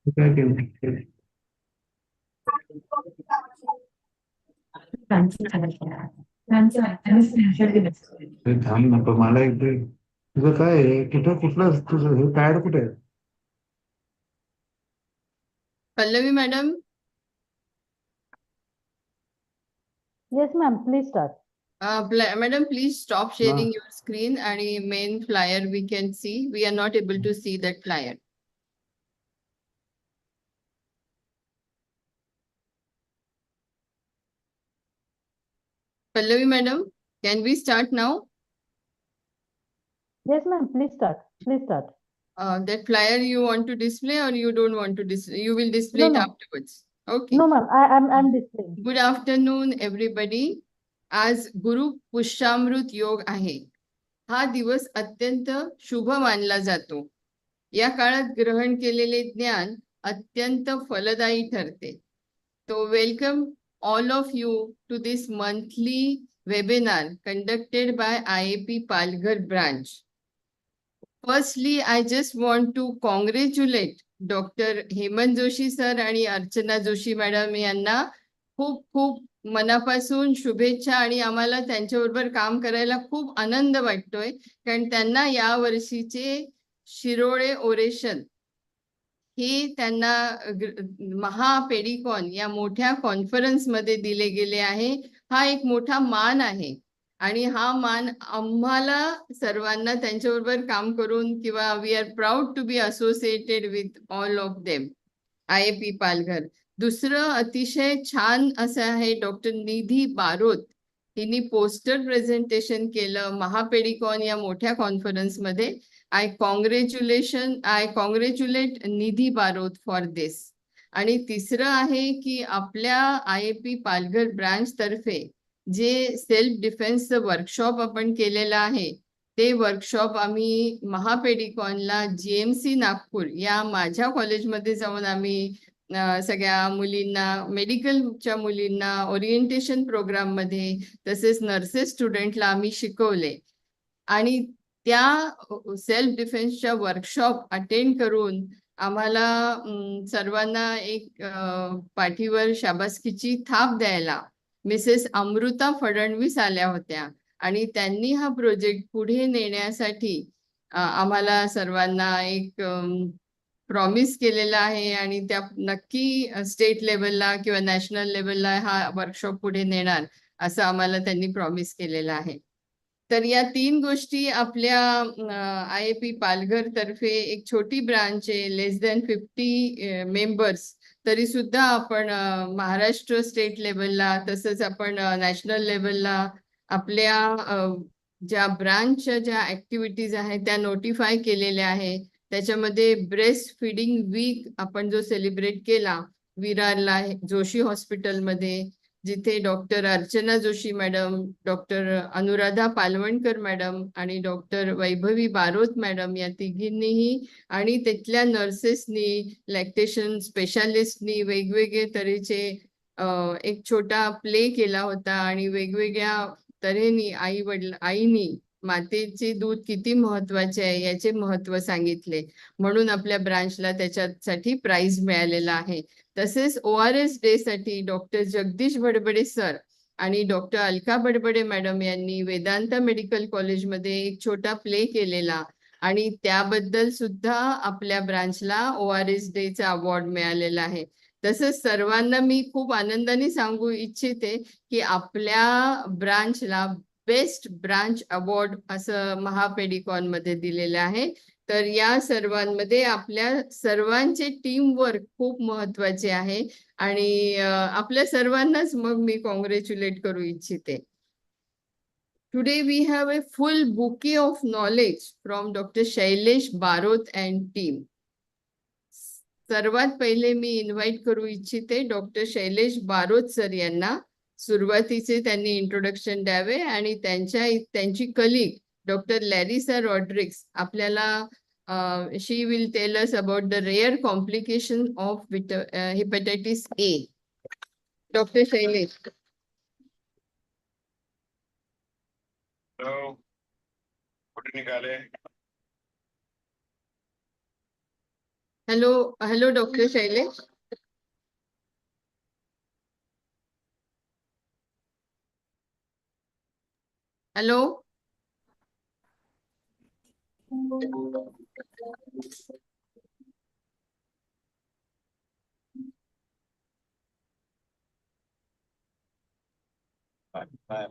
काय केलं? हे थांब नको मला एकदा. तुझं काय आहे? कुठं कुठलं तुझं हे पॅड कुठे आहे? Pallavi madam. Yes, ma'am. Please start. Madam, please stop हा. sharing your screen आणि main flyer we can see. We are not able to see that flyer. Pallavi madam, can we start now? Yes, ma'am. Please start. Please start. That flyer you want to display or you don't want to display? You will display No, it no. afterwards. Okay. No, ma'am. I'm displaying. Good afternoon, everybody. आज गुरु पुष्यामृत योग आहे. हा दिवस अत्यंत शुभ मानला जातो. या काळात ग्रहण केलेले ज्ञान अत्यंत फलदायी ठरते. तो welcome all of you to this monthly webinar conducted by IAP Palghar branch. Firstly, I just want to congratulate Dr. Hemant Joshi sir आणि अर्चना जोशी मॅडम यांना खूप खूप मनापासून शुभेच्छा. आणि आम्हाला त्यांच्याबरोबर काम करायला खूप आनंद वाटतोय, कारण त्यांना या वर्षीचे शिरोळे ओरेशन हे त्यांना महापेडिकॉन या मोठ्या कॉन्फरन्समध्ये दिले गेले आहे. हा एक मोठा मान आहे आणि हा मान आम्हाला सर्वांना त्यांच्याबरोबर काम करून किंवा we are proud to be associated with all of them. IAP Palghar. दुसरं अतिशय छान असं आहे, डॉक्टर निधी बारोत हिनी पोस्टर प्रेझेंटेशन केलं महापेडिकॉन या मोठ्या कॉन्फरन्समध्ये. आय कॉंग्रॅच्युलेट निधी बारोत फॉर दिस. आणि तिसरं आहे की आपल्या IAP पालघर ब्रांच तर्फे जे सेल्फ डिफेन्सचं वर्कशॉप आपण केलेलं आहे, ते वर्कशॉप आम्ही महापेडिकॉनला GMC नागपूर या माझ्या कॉलेजमध्ये जाऊन आम्ही सगळ्या मुलींना, मेडिकलच्या मुलींना ओरिएंटेशन प्रोग्राममध्ये तसेच नर्सेस स्टुडंटला आम्ही शिकवले. आणि त्या सेल्फ डिफेन्सच्या वर्कशॉप अटेंड करून आम्हाला सर्वांना एक पाठीवर शाबासकीची थाप द्यायला मिसेस अमृता फडणवीस आल्या होत्या. आणि त्यांनी हा प्रोजेक्ट पुढे नेण्यासाठी आम्हाला सर्वांना एक प्रॉमिस केलेला आहे आणि त्या नक्की स्टेट लेवलला किंवा नॅशनल लेवलला हा वर्कशॉप पुढे नेणार असं आम्हाला त्यांनी प्रॉमिस केलेलं आहे. तर या तीन गोष्टी आपल्या IAP पालघर तर्फे एक छोटी ब्रांच आहे, लेस दॅन 50 मेंबर्स, तरी सुद्धा आपण महाराष्ट्र स्टेट लेवलला तसंच आपण नॅशनल लेवलला आपल्या ज्या ब्रांचच्या ज्या ऍक्टिव्हिटीज आहेत त्या नोटिफाय केलेल्या आहे. त्याच्यामध्ये ब्रेस्ट फीडिंग वीक आपण जो सेलिब्रेट केला विरारला जोशी हॉस्पिटलमध्ये, जिथे doctor Archana Joshi madam, doctor Anuradha Palavankar madam आणि डॉक्टर वैभवी बारोत मॅडम या तिघींनीही आणि तिथल्या नर्सेसनी, लॅक्टेशन स्पेशालिस्टनी वेगवेगळे तऱ्हेचे एक छोटा प्ले केला होता. आणि वेगवेगळ्या तऱ्हेने आईनी मातेचे दूध किती महत्वाचे आहे याचे महत्व सांगितले. म्हणून आपल्या ब्रांचला त्याच्यासाठी प्राइज मिळालेला आहे. तसेच ORS डे साठी डॉक्टर जगदीश बडबडे सर आणि डॉक्टर अलका बडबडे मॅडम यांनी वेदांता मेडिकल कॉलेजमध्ये एक छोटा प्ले केलेला आणि त्याबद्दल सुद्धा आपल्या ब्रांचला ORS डेचा अवॉर्ड मिळालेला आहे. तसंच सर्वांना मी खूप आनंदाने सांगू इच्छिते की आपल्या ब्रांचला बेस्ट ब्रांच अवॉर्ड असं महापेडिकॉन मध्ये दिलेलं आहे. तर या सर्वांमध्ये आपल्या सर्वांचे टीम वर्क खूप महत्वाचे आहे आणि आपल्या सर्वांनाच मग मी कॉंग्रॅच्युलेट करू इच्छिते. Today we have a full bouquet of knowledge from doctor Shailesh Barot and team. सर्वात पहिले मी इन्व्हाइट करू इच्छिते डॉक्टर शैलेश बारोत सर यांना. सुरुवातीचे त्यांनी इंट्रोडक्शन द्यावे आणि त्यांची कलीग डॉक्टर लॅरिसा रॉड्रिक्स आपल्याला she will tell us about the rare complication of hepatitis A. Doctor Shailesh. कुठे निघाले? Hello, Dr. Shailesh. Hello.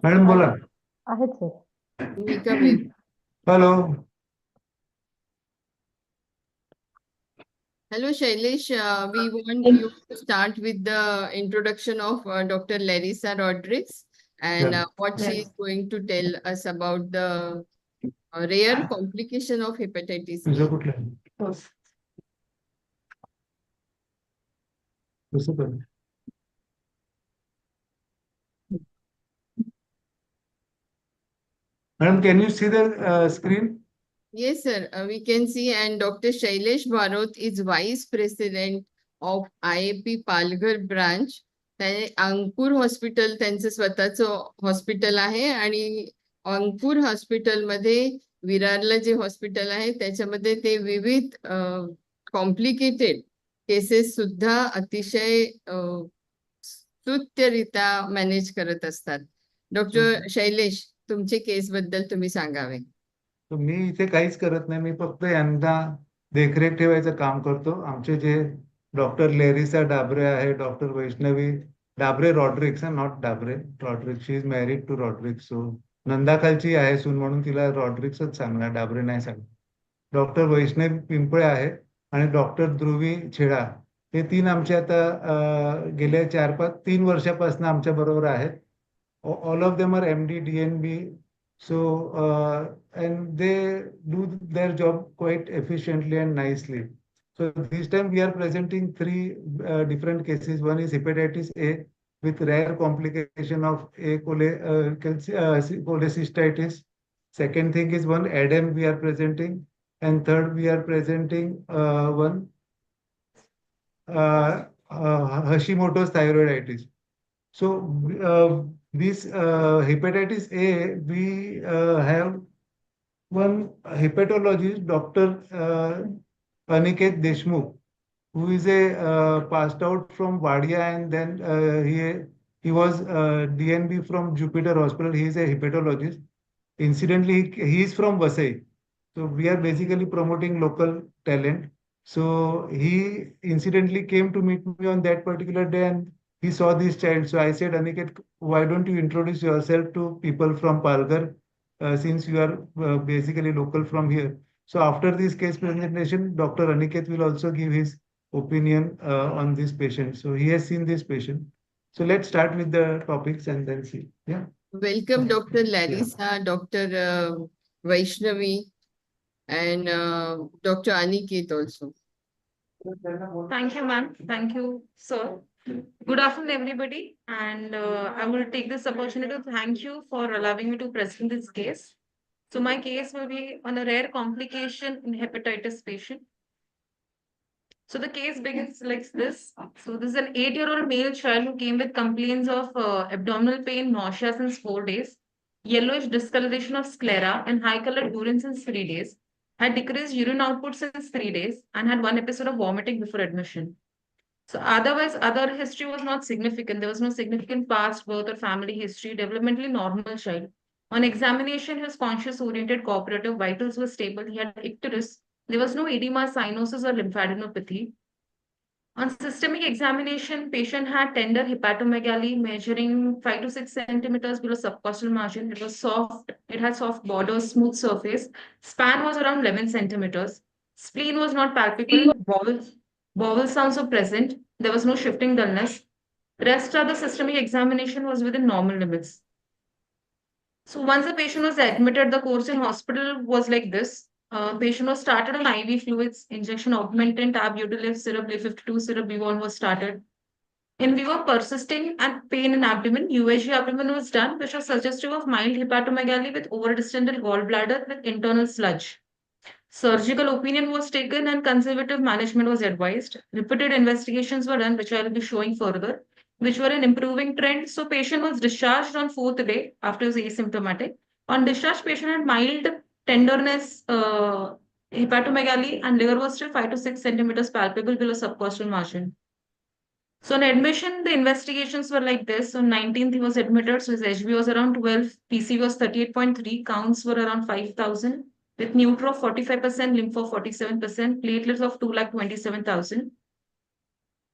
Madam बोला. आहेत sir. We come in. Hello. Hello, Shailesh. We want you to start with the introduction of Dr. Larissa Rodriguez and Yeah. what she is going to tell us about the rare complication of hepatitis तुझं A. कुठलं कसं कर. Madam can you see the screen. Yes, sir. We can see, and Dr. Shailesh Bharoth is Vice President of IAP Palghar branch. त्याने अंकुर hospital त्यांचं स्वतःचं hospital आहे आणि अंकुर हॉस्पिटलमध्ये विरारला जे हॉस्पिटल आहे त्याच्यामध्ये ते विविध कॉम्प्लिकेटेड केसेस सुद्धा अतिशय स्तुत्यरित्या मॅनेज करत असतात. डॉक्टर शैलेश, तुमचे केस बद्दल तुम्ही सांगावे. तर मी इथे काहीच करत नाही. मी फक्त यांना देखरेख ठेवायचं काम करतो. आमचे जे डॉक्टर लेरिसा डाबरे आहे, doctor Vaishnavi Dabre Rodrigues, not Dabre Rodrigues, she is married to Rodrigues. So नंदाखालची आहे सून म्हणून तिला रॉड्रिक्सच सांगणार, डाबरे नाही सांगणार. डॉक्टर वैष्णवी पिंपळे आहे आणि डॉक्टर ध्रुवी छेडा, हे तीन आमचे आता गेल्या 3 वर्षापासून आमच्या बरोबर आहेत. All of them are MD DNB. So and they do their job quite efficiently and nicely. So this time we are presenting 3 different cases. One is hepatitis A with rare complication of cholecystitis. Second thing is one ADEM we are presenting, and third we are presenting one Hashimoto's thyroiditis. So this hepatitis A, we have one hepatologist, Dr. Aniket Deshmukh, who is a passed out from Wadia, and then he was DNB from Jupiter Hospital. He is a hepatologist. Incidentally, he is from Vasai. So we are basically promoting local talent. So he incidentally came to meet me on that particular day, and he saw this child. So I said, Aniket, why don't you introduce yourself to people from Palghar, since you are basically local from here. So after this case presentation, Dr. Aniket will also give his opinion on this patient. So he has seen this patient. So let's start with the topics and then see. Yeah. Welcome, Dr. Larissa, Dr. Vaishnavi, and Dr. Aniket also. Thank you, ma'am. Thank you, sir. Good afternoon, everybody. And I will take this opportunity to thank you for allowing me to present this case. So my case will be on a rare complication in hepatitis patient. So the case begins like this. So this is an 8-year-old male child who came with complaints of abdominal pain, nausea since 4 days, yellowish discoloration of sclera, and high-colored urine since 3 days, had decreased urine output since 3 days, and had one episode of vomiting before admission. So otherwise, other history was not significant. There was no significant past birth or family history, developmentally normal child. On examination, he was conscious, oriented, cooperative, vitals were stable, he had icterus. There was no edema, cyanosis, or lymphadenopathy. On systemic examination, patient had tender hepatomegaly measuring 5 to 6 centimeters below subcostal margin. It was soft. It had soft borders, smooth surface. Span was around 11 centimeters. Spleen was not palpable. Bowel sounds were present. There was no shifting dullness. Rest of the systemic examination was within normal limits. So once the patient was admitted, the course in hospital was like this. Patient was started on IV fluids, injection augmentin, tab Utiliv syrup, B52 syrup, B1 was started. In view of persisting and pain in abdomen, UAG abdomen was done, which was suggestive of mild hepatomegaly with overdistended gallbladder with internal sludge. Surgical opinion was taken and conservative management was advised. Repeated investigations were done, which I will be showing further, which were an improving trend. So patient was discharged on 4th day after he was asymptomatic. On discharge, patient had mild tenderness hepatomegaly, and liver was still 5 to 6 centimeters palpable below subcostal margin. So on admission, the investigations were like this. On 19th, he was admitted. So his HB was around 12, PC was 38.3, counts were around 5,000, with neutro of 45%, lympho 47%, platelets of 2,27,000.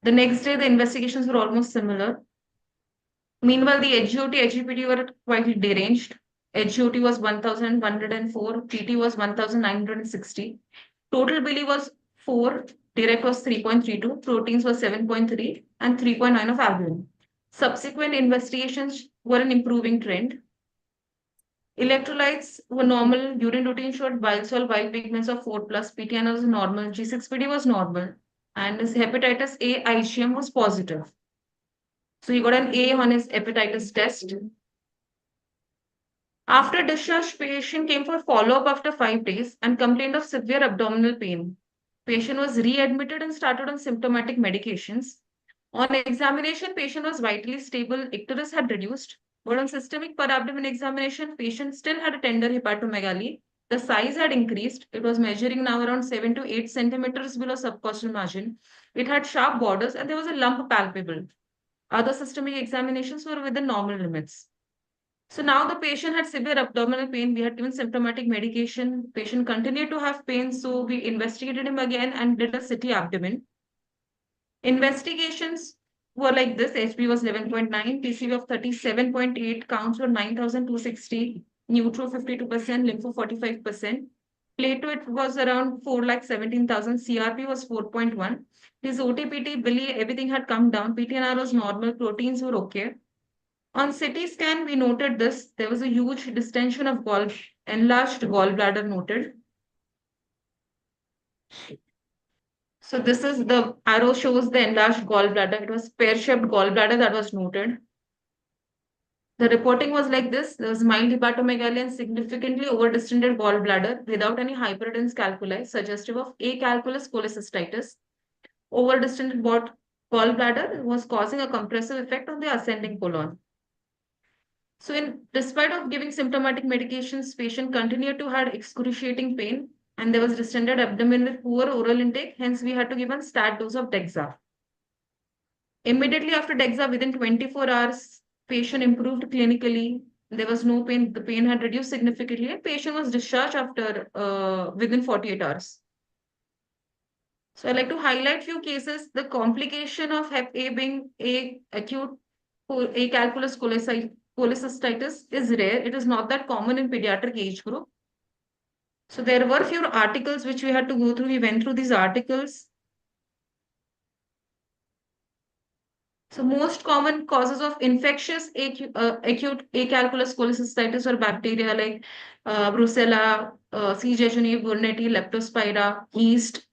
The next day, the investigations were almost similar. Meanwhile, the HGOT, HGPT were quite deranged. HGOT was 1,104, PT was 1,960. Total bili was 4, direct was 3.32, proteins was 7.3, and 3.9 of albumin. Subsequent investigations were an improving trend. Electrolytes were normal, urine routine showed bile sol, bile pigments of 4 plus, PTN was normal, G6PD was normal, and his hepatitis A IgM was positive. So he got an A on his hepatitis test. After discharge, patient came for follow-up after 5 days and complained of severe abdominal pain. Patient was readmitted and started on symptomatic medications. On examination, patient was vitally stable, icterus had reduced, but on systemic per-abdomen examination, patient still had a tender hepatomegaly. The size had increased. It was measuring now around 7 to 8 centimeters below subcostal margin. It had sharp borders and there was a lump palpable. Other systemic examinations were within normal limits. So now the patient had severe abdominal pain. We had given symptomatic medication. Patient continued to have pain. So we investigated him again and did a CT abdomen. Investigations were like this. HB was 11.9, PCV of 37.8, counts were 9,260, neutro 52%, lympho 45%. Platelet was around 4,17,000, CRP was 4.1. His OTPT, bili, everything had come down. PTNR was normal, proteins were okay. On CT scan, we noted this. There was a huge distension of enlarged gallbladder noted. So this is the arrow shows the enlarged gallbladder. It was pear-shaped gallbladder that was noted. The reporting was like this. There was mild hepatomegaly and significantly over-distended gallbladder without any hyperdense calculi, suggestive of acalculous cholecystitis. Over-distended gallbladder was causing a compressive effect on the ascending colon. So despite of giving symptomatic medications, patient continued to have excruciating pain and there was distended abdomen with poor oral intake. Hence, we had to give a stat dose of Dexa. Immediately after Dexa, within 24 hours, patient improved clinically. There was no pain. The pain had reduced significantly and patient was discharged after within 48 hours. So I'd like to highlight few cases. The complication of Hep A being acute acalculous cholecystitis is rare. It is not that common in pediatric age group. So there were few articles which we had to go through. We went through these articles. So most common causes of infectious acute acalculous cholecystitis or bacteria like Brucella, C. jejuni, Burnetti, Leptospira, yeast,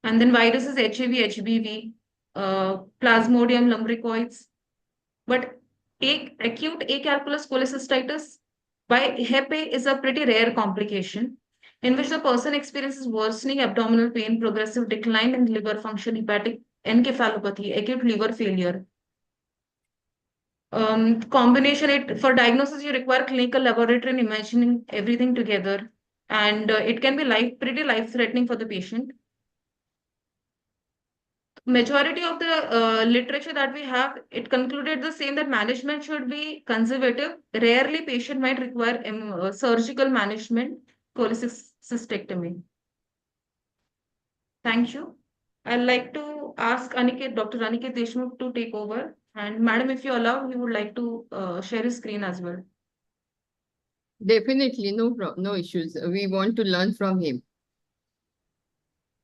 and then viruses HIV, HBV, Plasmodium lumbricoides. But acute acalculous cholecystitis by Hep A is a pretty rare complication in which the person experiences worsening abdominal pain, progressive decline in liver function, hepatic encephalopathy, acute liver failure. Combination it for diagnosis, you require clinical laboratory and imaging everything together, and it can be pretty life threatening for the patient. Majority of the literature that we have, it concluded the same that management should be conservative. Rarely patient might require surgical management, cholecystectomy. Thank you. I'd like to ask Dr. Aniket Deshmukh to take over. And madam, if you allow, he would like to share his screen as well. Definitely, no issues. We want to learn from him.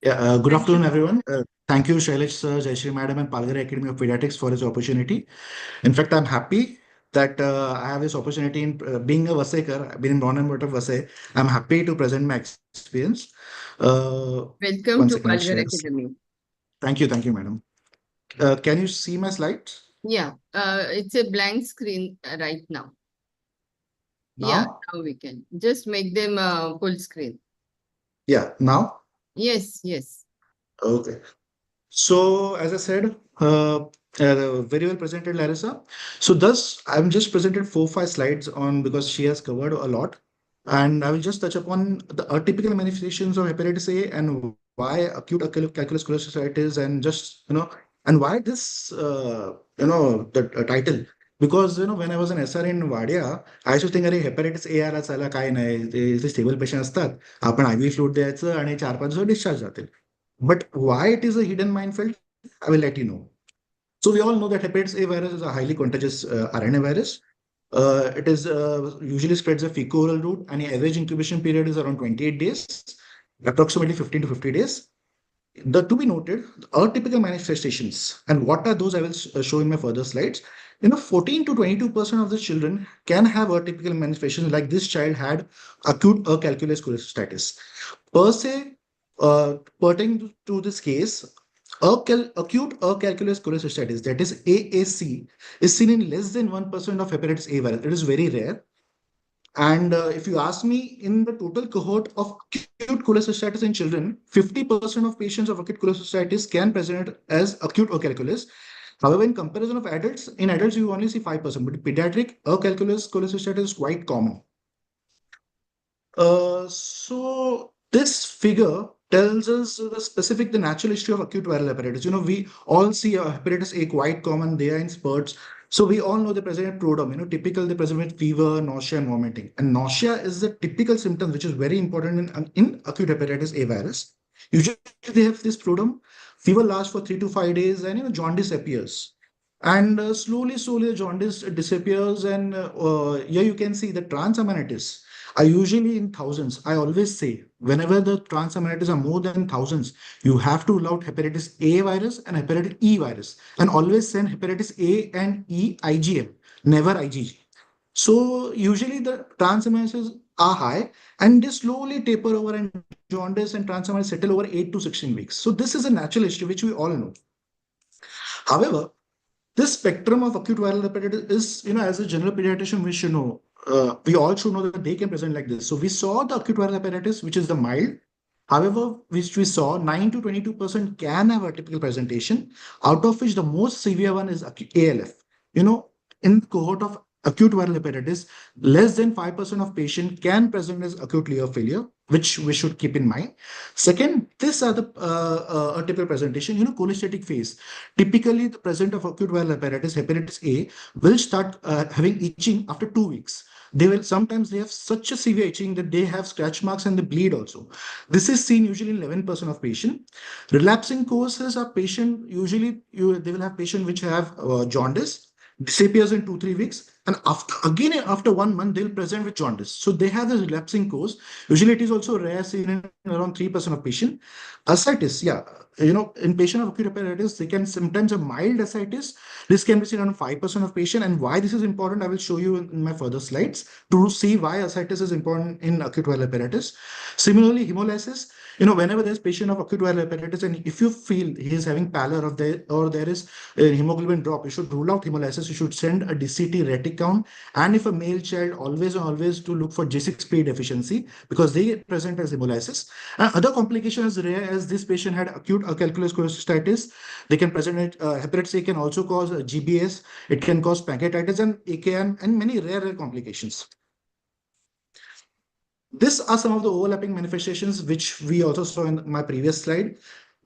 Yeah, good Thank afternoon, you. everyone. Thank you, Shailesh sir, Jayashree madam, and Palghar Academy of Pediatrics for this opportunity. In fact, I'm happy that I have this opportunity in being a Vasekar, being born and brought up Vasai. I'm happy to present my experience. Welcome One to second, I'll Palghar share this. Academy. Thank you, madam. Can you see my slides Yeah, it's a blank screen right now. Yeah, now? now we can just make them full screen. Yeah, now? Yes, yes. Okay. So, as I said, very well presented, Larissa. So, thus, I'm just presented 4, 5 slides on because she has covered a lot. And I will just touch upon the atypical manifestations of hepatitis A and why acute calculus cholecystitis, and just, and why this, the title. Because, when I was an SR in Vadia, I used to think, अरे hepatitis A आला चला काय नाही, ते stable patient असतात, आपण IV fluid द्यायचं आणि 4-5 दिवसात डिस्चार्ज जातील. But why it is a hidden minefield, I will let you know. So we all know that hepatitis A virus is a highly contagious RNA virus. It is usually spreads a fecal-oral route, and the average incubation period is around 28 days, approximately 15 to 50 days. The to be noted, atypical manifestations, and what are those I will show in my further slides. 14 to 22% of the children can have atypical manifestations, like this child had acute calculus cholecystitis. Per se, pertaining to this case, acute calculus cholecystitis, that is AAC, is seen in less than 1% of hepatitis A virus. It is very rare. And if you ask me, in the total cohort of acute cholecystitis in children, 50% of patients of acute cholecystitis can present as acute calculus. However, in comparison of adults, in adults you only see 5%, but pediatric calculus cholecystitis is quite common. So this figure tells us the natural history of acute viral hepatitis. We all see hepatitis A quite common. They are in spurts. So we all know they present at prodrome. Typical they present with fever, nausea, and vomiting. And nausea is the typical symptom, which is very important in acute hepatitis A virus. Usually they have this prodrome. Fever lasts for 3 to 5 days, and jaundice appears. And slowly, the jaundice disappears. And here you can see the transaminitis are usually in thousands. I always say, whenever the transaminitis are more than thousands, you have to rule out hepatitis A virus and hepatitis E virus, and always send hepatitis A and E IgM, never IgG. So usually the transaminitis are high, and they slowly taper over, and jaundice and transaminitis settle over 8 to 16 weeks. So this is a natural history which we all know. However, this spectrum of acute viral hepatitis is, as a general pediatrician, we all should know that they can present like this. So we saw the acute viral hepatitis, which is the mild. However, which we saw 9 to 22% can have a typical presentation, out of which the most severe one is ALF. In the cohort of acute viral hepatitis, less than 5% of patients can present as acute liver failure, which we should keep in mind. Second, these are the typical presentation, cholestatic phase. Typically, the present of acute viral hepatitis A, will start having itching after 2 weeks. They have such a severe itching that they have scratch marks and they bleed also. This is seen usually in 11% of patients. Relapsing courses are patient, usually they will have patient which have jaundice, disappears in 2-3 weeks, and after 1 month they'll present with jaundice. So they have this relapsing course. Usually it is also rare, seen in around 3% of patient. Ascites, in patient of acute hepatitis, they can sometimes have mild ascites. This can be seen on 5% of patient. And why this is important, I will show you in my further slides to see why ascites is important in acute viral hepatitis. Similarly, hemolysis, whenever there's patient of acute viral hepatitis, and if you feel he is having pallor or there is a hemoglobin drop, you should rule out hemolysis. You should send a DCT retic count. And if a male child, always to look for J6P deficiency, because they present as hemolysis. Other complications rare, as this patient had acute calculus cholecystitis. They can present hepatitis A can also cause GBS. It can cause pancreatitis and AKM and many rare complications. These are some of the overlapping manifestations which we also saw in my previous slide.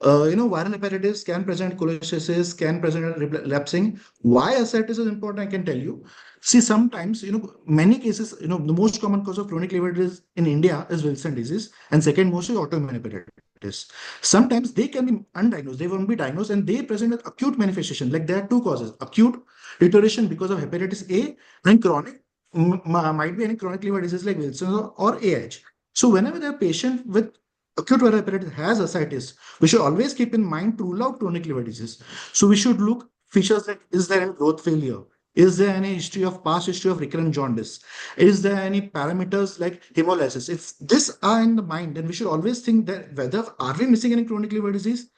Viral hepatitis can present cholestasis, can present relapsing. Why ascites is important, I can tell you. See, sometimes, many cases, the most common cause of chronic liver disease in India is Wilson disease, and second most is autoimmune hepatitis. Sometimes they can be undiagnosed, they won't be diagnosed, and they present with acute manifestation. Like there are two causes: acute deterioration because of hepatitis A, and chronic might be any chronic liver disease like Wilson or AH. So whenever the patient with acute viral hepatitis has ascites, we should always keep in mind to rule out chronic liver disease. So we should look features like, is there any growth failure? Is there any past history of recurrent jaundice? Is there any parameters like hemolysis? If these are in the mind, then we should always think that whether are we missing any chronic liver disease?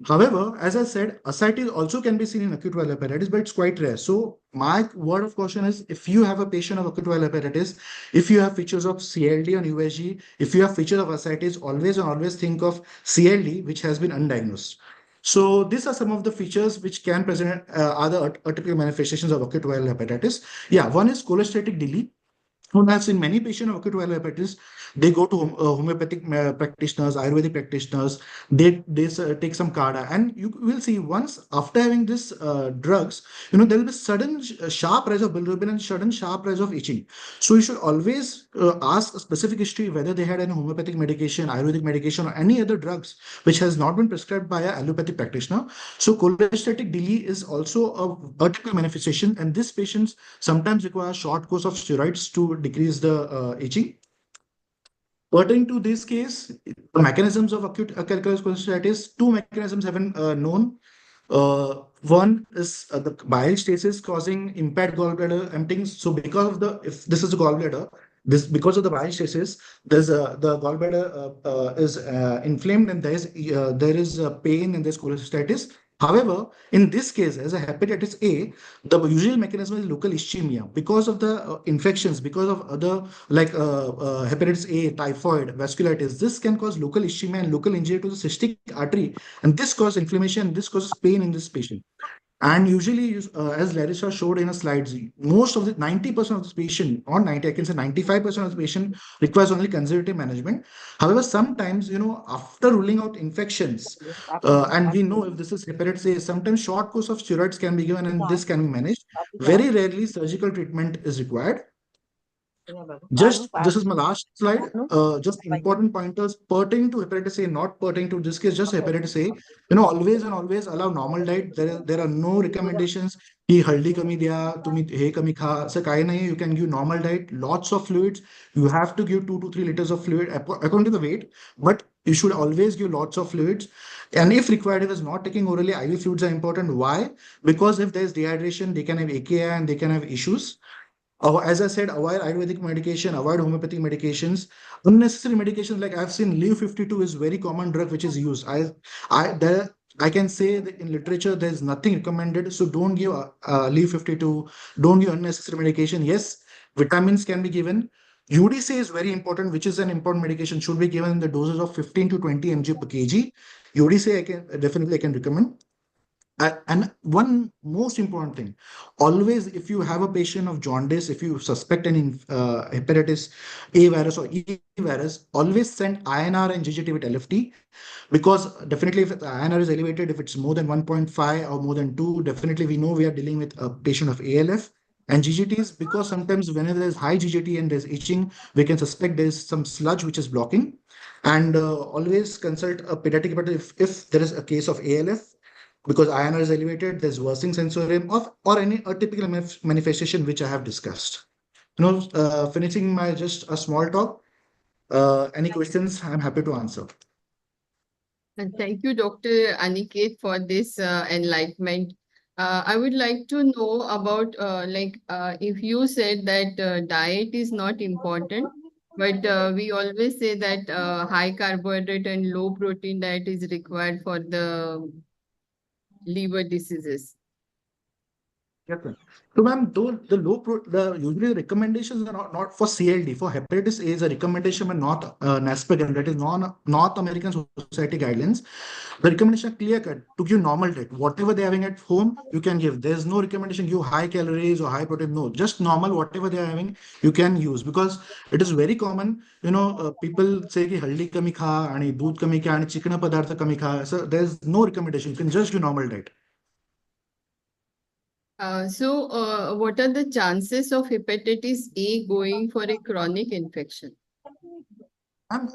However, as I said, ascites also can be seen in acute viral hepatitis, but it's quite rare. So my word of caution is, if you have a patient of acute viral hepatitis, if you have features of CLD on USG, if you have features of ascites, always think of CLD, which has been undiagnosed. So these are some of the features which can present other atypical manifestations of acute viral hepatitis. Yeah, one is cholestatic delete. And I've seen many patients of acute viral hepatitis. They go to homeopathic practitioners, Ayurvedic practitioners. They take some Kada, and you will see once after having this drugs, there will be sudden sharp rise of bilirubin and sudden sharp rise of itching. So you should always ask a specific history whether they had any homeopathic medication, Ayurvedic medication, or any other drugs which has not been prescribed by a allopathic practitioner. So cholestatic DILI is also a typical manifestation, and this patients sometimes require short course of steroids to decrease the itching. Pertaining to this case, the mechanisms of acute calculus cholestatis, two mechanisms have been known. One is the bile stasis causing impaired gallbladder emptying. So because of if this is a gallbladder, this because of the bile stasis, the gallbladder is inflamed, and there is pain and there's cholestatis. However, in this case, as a hepatitis A, the usual mechanism is local ischemia because of the infections, because of other like hepatitis A, typhoid, vasculitis. This can cause local ischemia and local injury to the cystic artery, and this causes inflammation. This causes pain in this patient. And usually, as Larissa showed in her slides, most of the 90% of this patient, or 90, I can say 95% of the patient requires only conservative management. However, sometimes, after ruling out infections, and we know if this is hepatitis A, sometimes short course of steroids can be given and this can be managed. Very rarely, surgical treatment is required. Just this is my last slide. Just important pointers pertaining to hepatitis A, not pertaining to this case, just hepatitis A. Always and always allow normal diet. There are no recommendations. Ki haldi kami diya, tumi he kami kha. So kai nahi, you can give normal diet, lots of fluids. You have to give 2 to 3 liters of fluid according to the weight, but you should always give lots of fluids. And if required, if it's not taking orally, IV fluids are important. Why? Because if there's dehydration, they can have AKI and they can have issues. As I said, avoid Ayurvedic medication, avoid homeopathic medications. Unnecessary medications, like I've seen Lev 52 is very common drug which is used. I can say that in literature there's nothing recommended. So don't give Lev 52. Don't give unnecessary medication. Yes, vitamins can be given. UDC is very important, which is an important medication. Should be given in the doses of 15 to 20 mg per kg. UDC I can recommend. And one most important thing, always if you have a patient of jaundice, if you suspect any hepatitis A virus or E virus, always send INR and GGT with LFT, because definitely if the INR is elevated, if it's more than 1.5 or more than 2, definitely we know we are dealing with a patient of ALF. And GGTs, because sometimes whenever there's high GGT and there's itching, we can suspect there's some sludge which is blocking. And always consult a pediatric hepatitis if there is a case of ALF, because INR is elevated, there's worsening sensorium or any atypical manifestation which I have discussed. Finishing my just a small talk. Any questions? I'm happy to answer. And thank you, Dr. Aniket, for this enlightenment. I would like to know about if you said that diet is not important, but we always say that high carbohydrate and low protein diet is required for the liver diseases. Yes, sir. So, ma'am, though the usually recommendations are not for CLD. For hepatitis A, is a recommendation by NASPGHAN, that is North American Society guidelines. The recommendation are clear cut to give normal diet. Whatever they're having at home, you can give. There's no recommendation give high calories or high protein. No, just normal, whatever they're having, you can use, because it is very common. People say ki haldi kami kha, and doodh kami kha, and chikna padartha kami kha. So there's no recommendation. You can just do normal diet. What are the chances of hepatitis A going for a chronic infection? And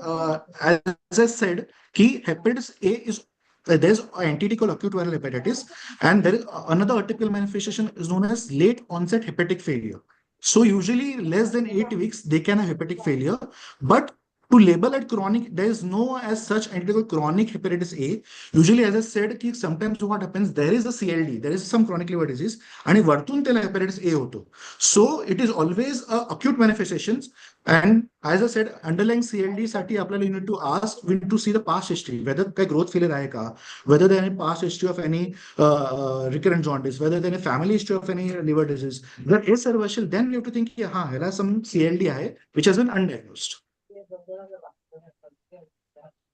as I said, key hepatitis A is there's an entity called acute viral hepatitis, and there is another atypical manifestation is known as late onset hepatic failure. So usually less than 8 weeks they can have hepatic failure, but to label it chronic, there is no as such entity called chronic hepatitis A. Usually, as I said, ki sometimes what happens, there is a CLD, there is some chronic liver disease, and vartun tela hepatitis A hoto. So it is always acute manifestations. And as I said, underlying CLD साठी आपल्याला you need to ask, we need to see the past history, whether काही growth failure आहे का, whether there any past history of any recurrent jaundice, whether there any family history of any liver disease. जर हे सर्व असेल, then you have to think की हाँ ह्याला some CLD आहे which has been undiagnosed.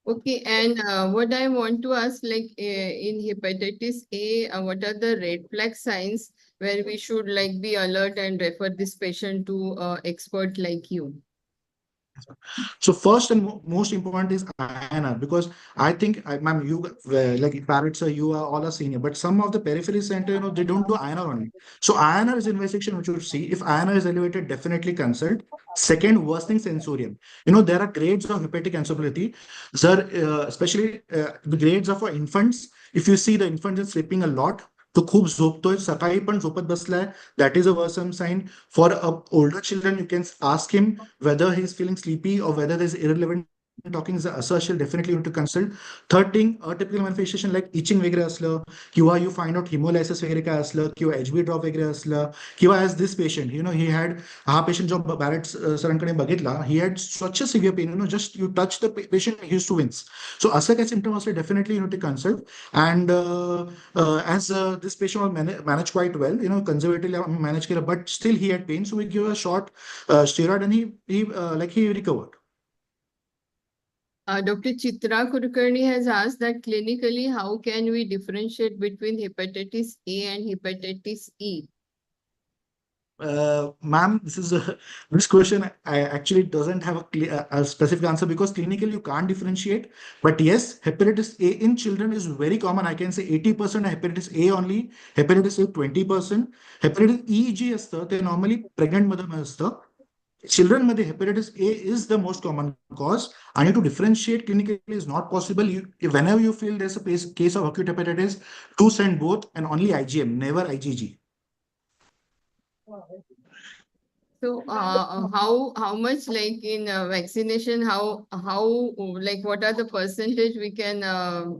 Okay, and what I want to ask, like in hepatitis A, what are the red flag signs where we should like be alert and refer this patient to expert like you? So first and most important is INR, because I think, ma'am, you like parrots, you are all a senior, but some of the periphery center, they don't do INR only. So INR is investigation which you should see. If INR is elevated, definitely consult. Second, worsening sensorium. There are grades of hepatic encephalopathy. Sir, especially the grades are for infants. If you see the infant is sleeping a lot, तो खूप झोपतोय, सकाळी पण झोपत बसलाय, that is a worrisome sign. For older children, you can ask him whether he's feeling sleepy or whether there's irrelevant talking is assertion, definitely you need to consult. Third thing, atypical manifestation like itching वगैरे असलं, किंवा you find out hemolysis वगैरे काय असलं, किंवा HB drop वगैरे असलं, किंवा as this patient, he had, हा patient जो बॅरेट सरांकडे बघितला, he had such a severe pain, just you touch the patient, he used to wince. So असं काही symptom असले, definitely you need to consult. And as this patient was managed quite well, conservatively managed केलं, but still he had pain, so we give a short steroid, and he recovered. Dr. Chitra Kulkarni has asked that clinically, how can we differentiate between hepatitis A and hepatitis E? Ma'am, this question I actually doesn't have a specific answer, because clinically you can't differentiate. But yes, hepatitis A in children is very common. I can say 80% hepatitis A only, hepatitis A 20%. Hepatitis E G असतं ते normally pregnant मध्ये असतं. Children मध्ये hepatitis A is the most common cause, and to differentiate clinically is not possible. Whenever you feel there's a case of acute hepatitis, to send both and only IgM, never IgG. So, how much like in vaccination? How like what are the percentage we can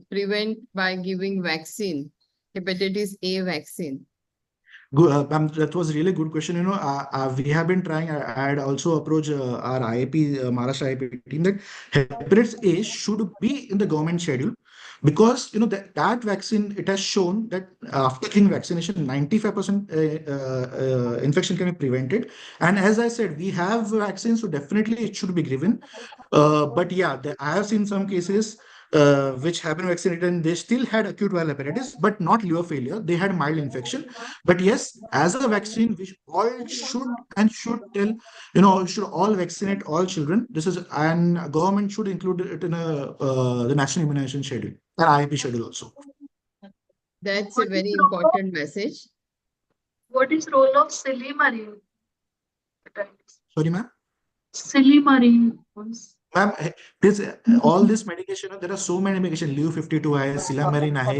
prevent by giving vaccine, hepatitis A vaccine? Good, that was a really good question. We have been trying. I had also approached our IAP, Maharashtra IAP team, that hepatitis A should be in the government schedule, because that vaccine, it has shown that after giving vaccination, 95% infection can be prevented. And as I said, we have vaccines, so definitely it should be given. But yeah, I have seen some cases which have been vaccinated and they still had acute viral hepatitis, but not liver failure. They had mild infection. But yes, as a vaccine, which all should tell, should all vaccinate all children. This is, and government should include it in the national immunization schedule and IIP schedule also. That's a very important message. What is role of silymarin? Sorry, ma'am. Silymarin. Ma'am, all this medication, there are so many medication. Leo 52 hai, Silamarine hai,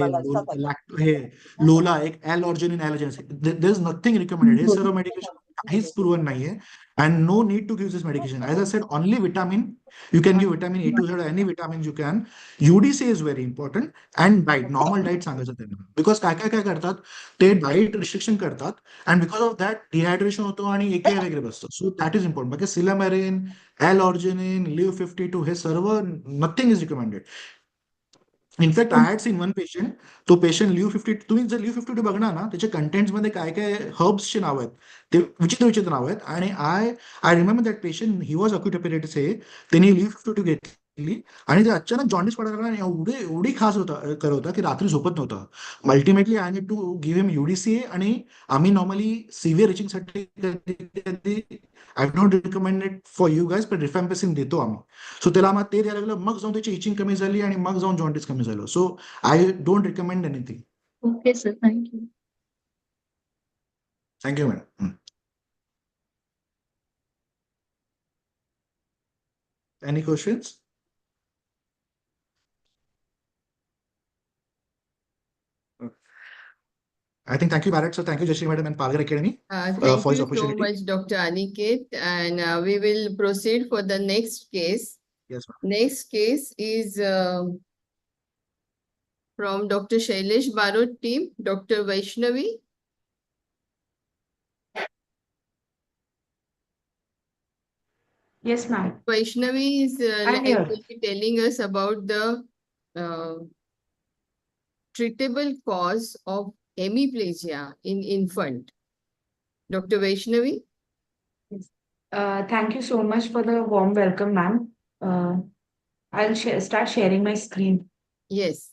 Lola, L-arginine, allergens. There's nothing recommended. Hey, sir, medication is proven nahi hai, and no need to give this medication. As I said, only vitamin. You can give vitamin A to Z, any vitamins you can. UDC is very important, and diet, normal diet सांगायचं त्यांना. Because काय करतात, ते diet restriction करतात, and because of that dehydration होतो आणि AKI वगैरे बसतं. So that is important. Because Silamarine, L-arginine, Leo 52, हे सर्व, nothing is recommended. In fact, I had seen one patient, तो पेशंट लिव्ह 50, तुम्ही जर लिव्ह 52 बघणार ना, त्याच्या कंटेंट्स मध्ये काय काय हर्ब्सचे नाव आहेत, ते विचित्र नाव आहेत. आणि I remember that patient, he was acute hepatitis A, त्यांनी लिव्ह 52 घेतली आणि ते अचानक जॉन्डिस पडायला लागला आणि एवढी खास करत होता की रात्री झोपत नव्हता. Ultimately I need to give him UDCA, आणि आम्ही नॉर्मली सिव्हिअर इचिंगसाठी I don't recommend it for you guys, पण रिफॅम्पेसिन देतो आम्ही. सो त्याला मग ते द्यायला लागलं, मग जाऊन त्याची इचिंग कमी झाली आणि मग जाऊन जॉन्डिस कमी झालं. So I don't recommend anything. Okay, sir. Thank you. Thank you madam. Any questions? I think thank you, Bharat sir. Thank you, Jashri madam and Palghar Academy Thank for this you so opportunity. much, Dr. Aniket, and we will proceed for the next case. Yes, ma'am. Next case is from Dr. Shailesh Barot team, Dr. Vaishnavi. Yes, ma'am. Vaishnavi is I'm here. will be telling us about the treatable cause of hemiplegia in infant. Dr. Vaishnavi. Thank you so much for the warm welcome, ma'am. I'll start sharing my screen. Yes.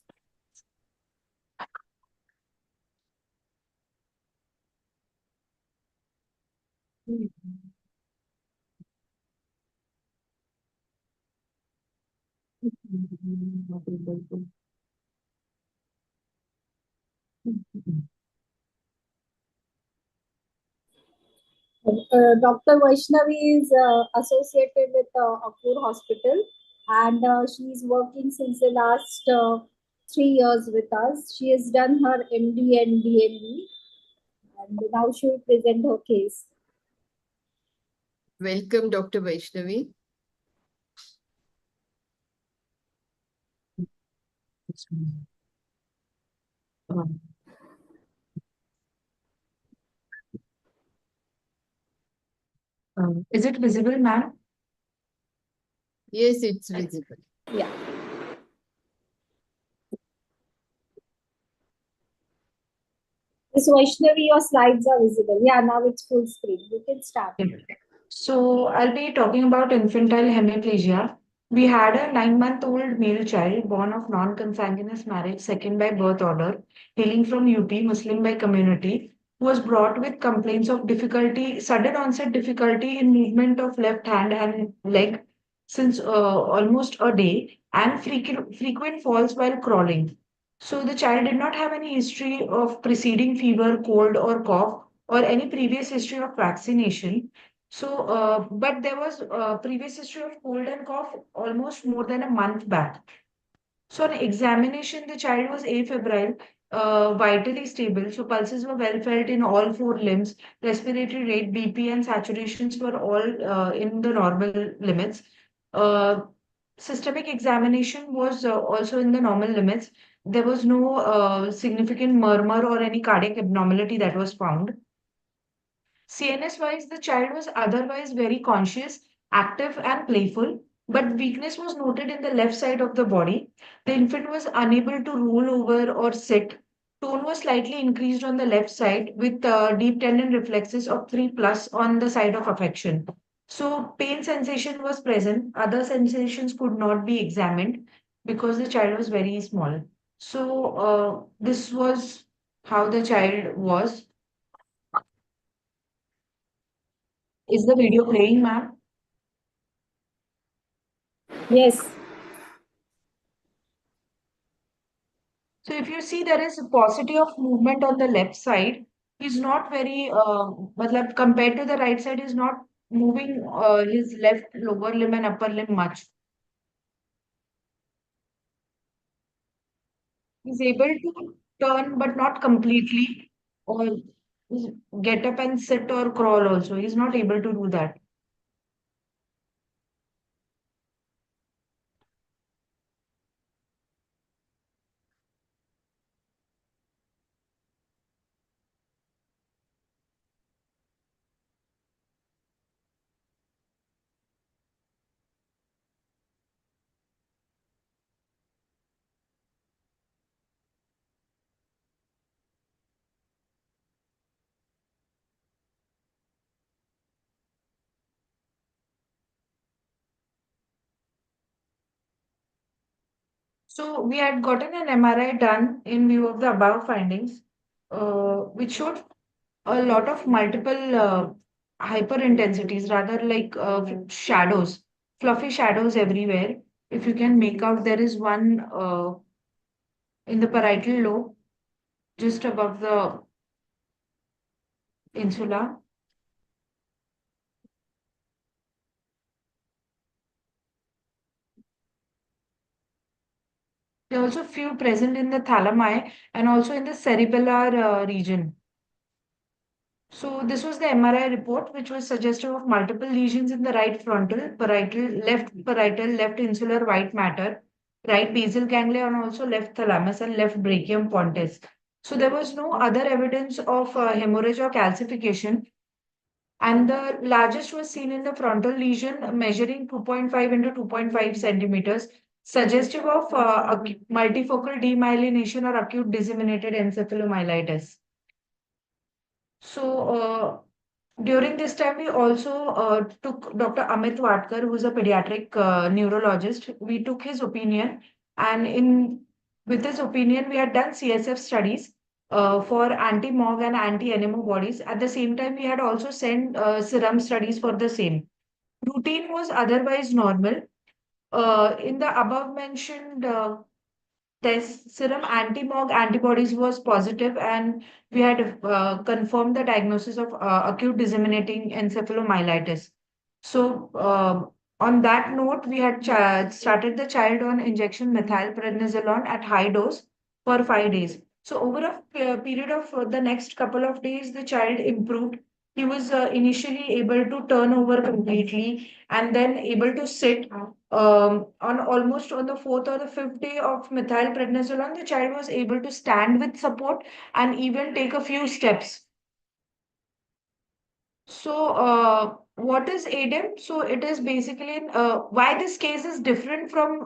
Dr. Vaishnavi is associated with Akur Hospital, and she is working since the last 3 years with us. She has done her MD and DMD, and now she will present her case. Welcome, Dr. Vaishnavi. Is it visible, ma'am? Yes, it's visible. Yeah. Miss Vaishnavi, your slides are visible. Yeah, now it's full screen. You can start. So I'll be talking about infantile hemiplegia. We had a 9-month-old male child born of non-consanguineous marriage, second by birth order, hailing from UP, Muslim by community, who was brought with complaints of difficulty, sudden onset difficulty in movement of left hand and leg since almost a day, and frequent falls while crawling. So the child did not have any history of preceding fever, cold, or cough, or any previous history of vaccination. So, but there was previous history of cold and cough almost more than a month back. So on examination, the child was afebrile, vitally stable. So pulses were well felt in all four limbs. Respiratory rate, BP, and saturations were all in the normal limits. Uh, Systemic examination was also in the normal limits. There was no significant murmur or any cardiac abnormality that was found. CNS wise, the child was otherwise very conscious, active, and playful, but weakness was noted in the left side of the body. The infant was unable to roll over or sit. Tone was slightly increased on the left side with deep tendon reflexes of 3 plus on the side of affection. So, pain sensation was present. Other sensations could not be examined because the child was very small. So, this was how the child was. Is the video playing, ma'am? Yes. So if you see there is a paucity of movement on the left side, he's not very, matlab, compared to the right side, he's not moving his left lower limb and upper limb much. He's able to turn, but not completely, or get up and sit or crawl also. He's not able to do that. So we had gotten an MRI done in view of the above findings, which showed a lot of multiple hyperintensities, rather like shadows, fluffy shadows everywhere. If you can make out, there is one in the parietal lobe, just above the insula. There are also few present in the thalami and also in the cerebellar region. So this was the MRI report, which was suggestive of multiple lesions in the right frontal, parietal, left insular white matter, right basal ganglia, and also left thalamus and left brachium pontis. So there was no other evidence of hemorrhage or calcification. And the largest was seen in the frontal lesion, measuring 2.5 into 2.5 centimeters, suggestive of multifocal demyelination or acute disseminated encephalomyelitis. So, During this time, we also took Dr. Amit Watkar, who is a pediatric neurologist. We took his opinion, and in with his opinion, we had done CSF studies for anti-MOG and anti-NMO bodies. At the same time, we had also sent serum studies for the same. Routine was otherwise normal. In the above mentioned test, serum anti-MOG antibodies was positive, and we had confirmed the diagnosis of acute disseminating encephalomyelitis. So, on that note, we had started the child on injection methylprednisolone at high dose for 5 days. So, over a period of the next couple of days, the child improved. He was initially able to turn over completely and then able to sit. On almost on the fourth or the fifth day of methylprednisolone, the child was able to stand with support and even take a few steps. So, what is ADEM? So, it is basically why this case is different from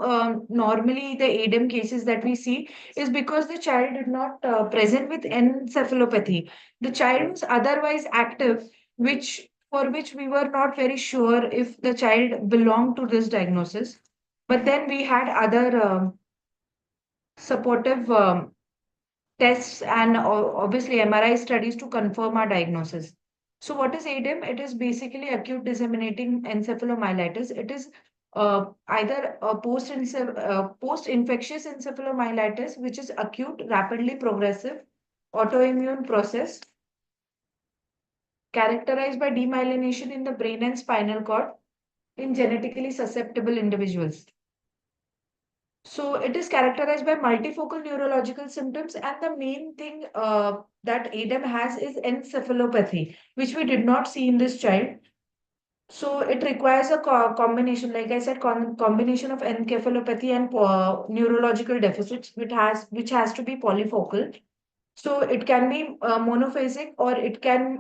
normally the ADEM cases that we see is because the child did not present with encephalopathy. The child was otherwise active, which for which we were not very sure if the child belonged to this diagnosis. But then we had other supportive tests and obviously MRI studies to confirm our diagnosis. So, what is ADEM? It is basically acute disseminating encephalomyelitis. It is either a post-infectious encephalomyelitis, which is acute, rapidly progressive autoimmune process characterized by demyelination in the brain and spinal cord in genetically susceptible individuals. So it is characterized by multifocal neurological symptoms, and the main thing that ADEM has is encephalopathy, which we did not see in this child. So it requires a combination, like I said, combination of encephalopathy and neurological deficits, which has to be polyfocal. So it can be monophasic or it can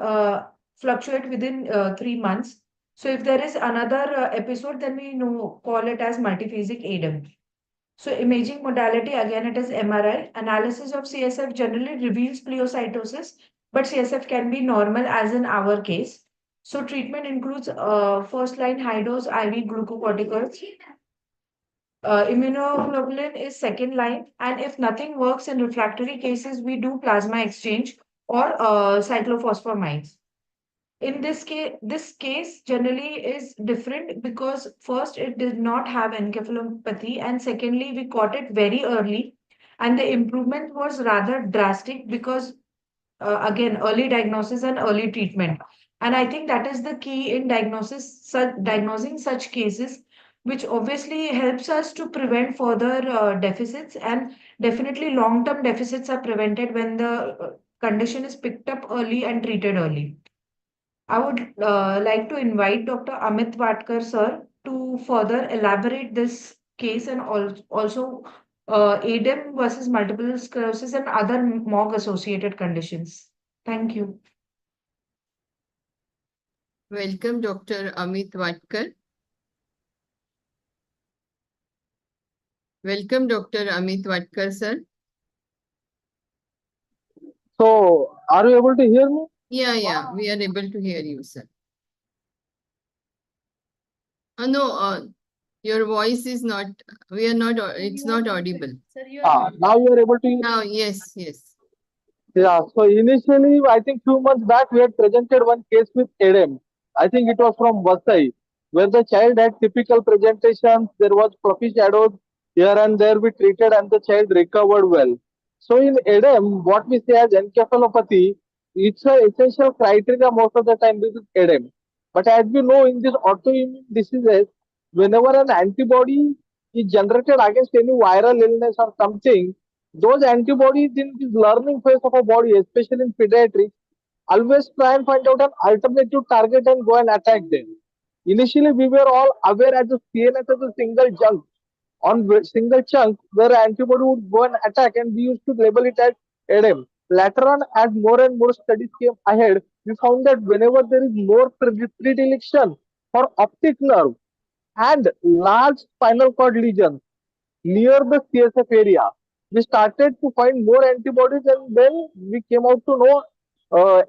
fluctuate within 3 months. So if there is another episode, then we call it as multiphasic ADEM. So imaging modality, again, it is MRI. Analysis of CSF generally reveals pleocytosis, but CSF can be normal as in our case. So treatment includes first line high dose IV glucocorticoids. Immunoglobulin is second line, and if nothing works in refractory cases, we do plasma exchange or cyclophosphamide. In this case generally is different because first it did not have encephalopathy, and secondly we caught it very early, and the improvement was rather drastic because again early diagnosis and early treatment. And I think that is the key in diagnosing such cases, which obviously helps us to prevent further deficits, and definitely long term deficits are prevented when the condition is picked up early and treated early. I would like to invite Dr. Amit Watkar, sir, to further elaborate this case and also ADEM versus multiple sclerosis and other MOG associated conditions. Thank you. Welcome, Dr. Amit Watkar. Welcome, Dr. Amit Watkar, sir. So, are you able to hear me? Yeah, we are able to hear you, sir. No, your voice is not, it's not audible. Now you are able to hear. Now, yes. Yeah, so initially, I think 2 months back, we had presented one case with ADEM. I think it was from Vasai, where the child had typical presentations. There was fluffy shadows here and there. We treated and the child recovered well. So in ADEM, what we say as encephalopathy, it's an essential criteria most of the time with ADEM. But as we know, in these autoimmune diseases, whenever an antibody is generated against any viral illness or something, those antibodies in this learning phase of a body, especially in pediatrics, always try and find out an alternative target and go and attack them. Initially, we were all aware as a CNS as a single chunk where antibody would go and attack, and we used to label it as ADEM. Later on, as more and more studies came ahead, we found that whenever there is more predilection for optic nerve and large spinal cord lesions near the CSF area, we started to find more antibodies, and then we came out to know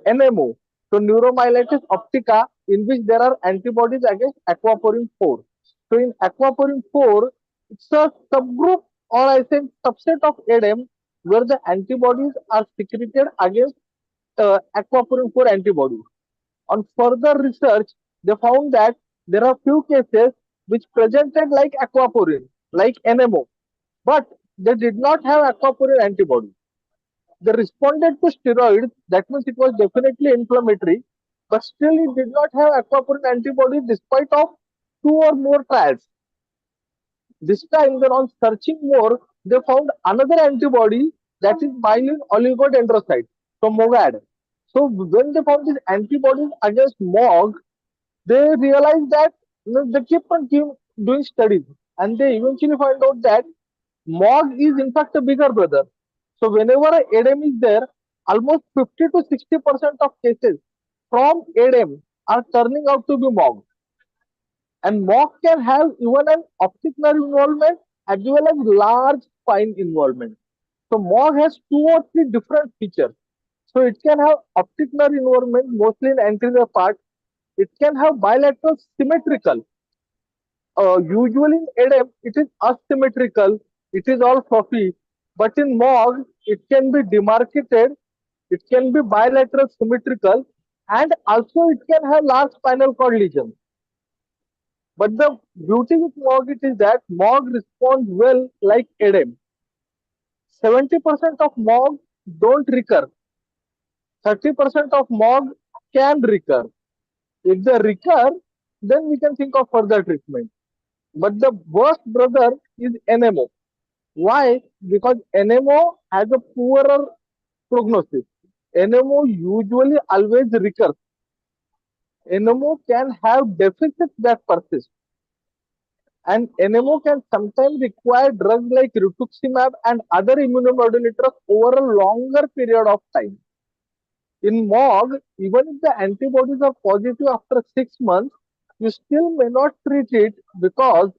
NMO. So neuromyelitis optica, in which there are antibodies against aquaporin 4. So in aquaporin 4, it's a subgroup or I think subset of ADEM where the antibodies are secreted against aquaporin 4 antibodies. On further research, they found that there are few cases which presented like aquaporin, like NMO, but they did not have aquaporin antibody. They responded to steroids, that means it was definitely inflammatory, but still it did not have aquaporin antibody despite of two or more trials. This time, then on searching more, they found another antibody that is myelin oligodendrocyte, so MOGAD. So when they found these antibodies against MOG, they realized that they keep doing studies, and they eventually find out that MOG is in fact a bigger brother. So whenever a ADEM is there, almost 50 to 60% of cases from ADEM are turning out to be MOG. And MOG can have even an optic nerve involvement as well as large spine involvement. So MOG has two or three different features. So it can have optic nerve involvement mostly in anterior part. It can have bilateral symmetrical. Usually in ADEM, it is asymmetrical. It is all fluffy. But in MOG, it can be demarcated. It can be bilateral symmetrical. And also it can have large spinal cord lesions. But the beauty with MOG it is that MOG responds well like ADEM. 70% of MOG don't recur. 30% of MOG can recur. If they recur, then we can think of further treatment. But the worst brother is NMO. Why? Because NMO has a poorer prognosis. NMO usually always recurs. NMO can have deficits that persist. And NMO can sometimes require drugs like rituximab and other immunomodulators over a longer period of time. In MOG, even if the antibodies are positive after 6 months, you still may not treat it because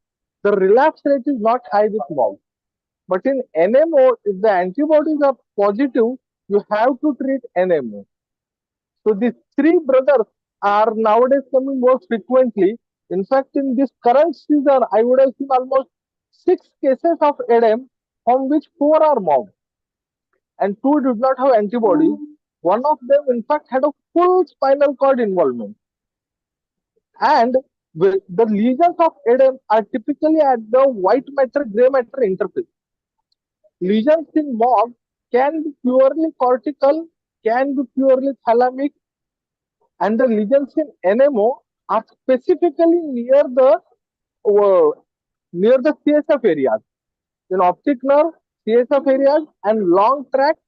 the relapse rate is not high with MOG. But in NMO, if the antibodies are positive, you have to treat NMO. So these three brothers are nowadays coming more frequently. In fact, in this current season, I would have seen almost 6 cases of ADEM, from which 4 are MOG and 2 did not have antibodies. One of them, in fact, had a full spinal cord involvement. And the lesions of ADEM are typically at the white matter gray matter interface. Lesions in MOG can be purely cortical, can be purely thalamic, and the lesions in NMO are specifically near the CSF areas. In optic nerve, CSF areas, and long tract,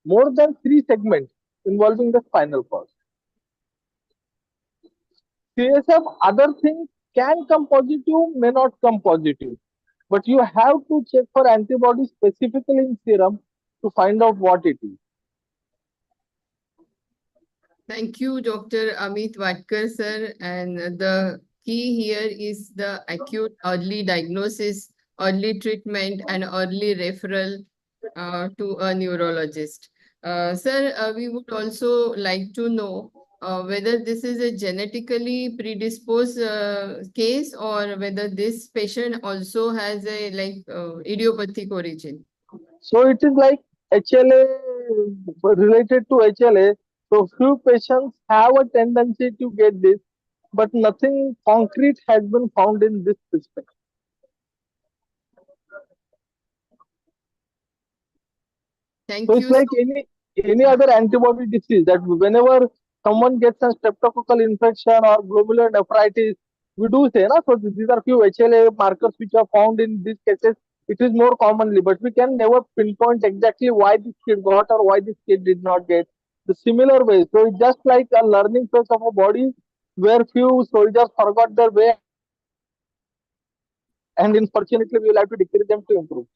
more than 3 segments involving the spinal cord. CSF, other things can come positive, may not come positive. But you have to check for antibodies specifically in serum to find out what it is. Thank you, Dr. Amit Watkar, sir. And the key here is the acute early diagnosis, early treatment, and early referral to a neurologist. Sir, we would also like to know whether this is a genetically predisposed case or whether this patient also has a idiopathic origin. So it is like HLA related to HLA. So few patients have a tendency to get this, but nothing concrete has been found in this respect. Thank So you. it's like any other antibody disease that whenever someone gets a streptococcal infection or glomerular nephritis, we do say, na, so these are few HLA markers which are found in these cases. It is more commonly, but we can never pinpoint exactly why this kid got or why this kid did not get. The similar way. So it's just like a learning phase of a body where few soldiers forgot their way, and unfortunately we will have to decrease them to improve.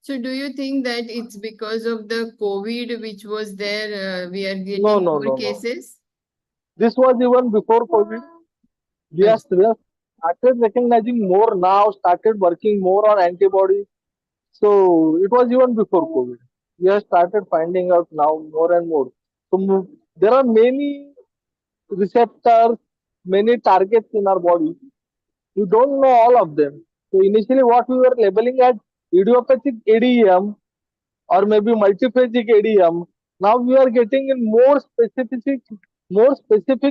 So do you think that it's because of the COVID which was there, we are getting No. more cases? This was even before COVID. Yes, we have started recognizing more now, started working more on antibodies. So it was even before COVID. We have started finding out now more and more. So there are many receptors, many targets in our body. We don't know all of them. So initially what we were labeling as idiopathic ADEM or maybe multiphasic ADEM, now we are getting in more specific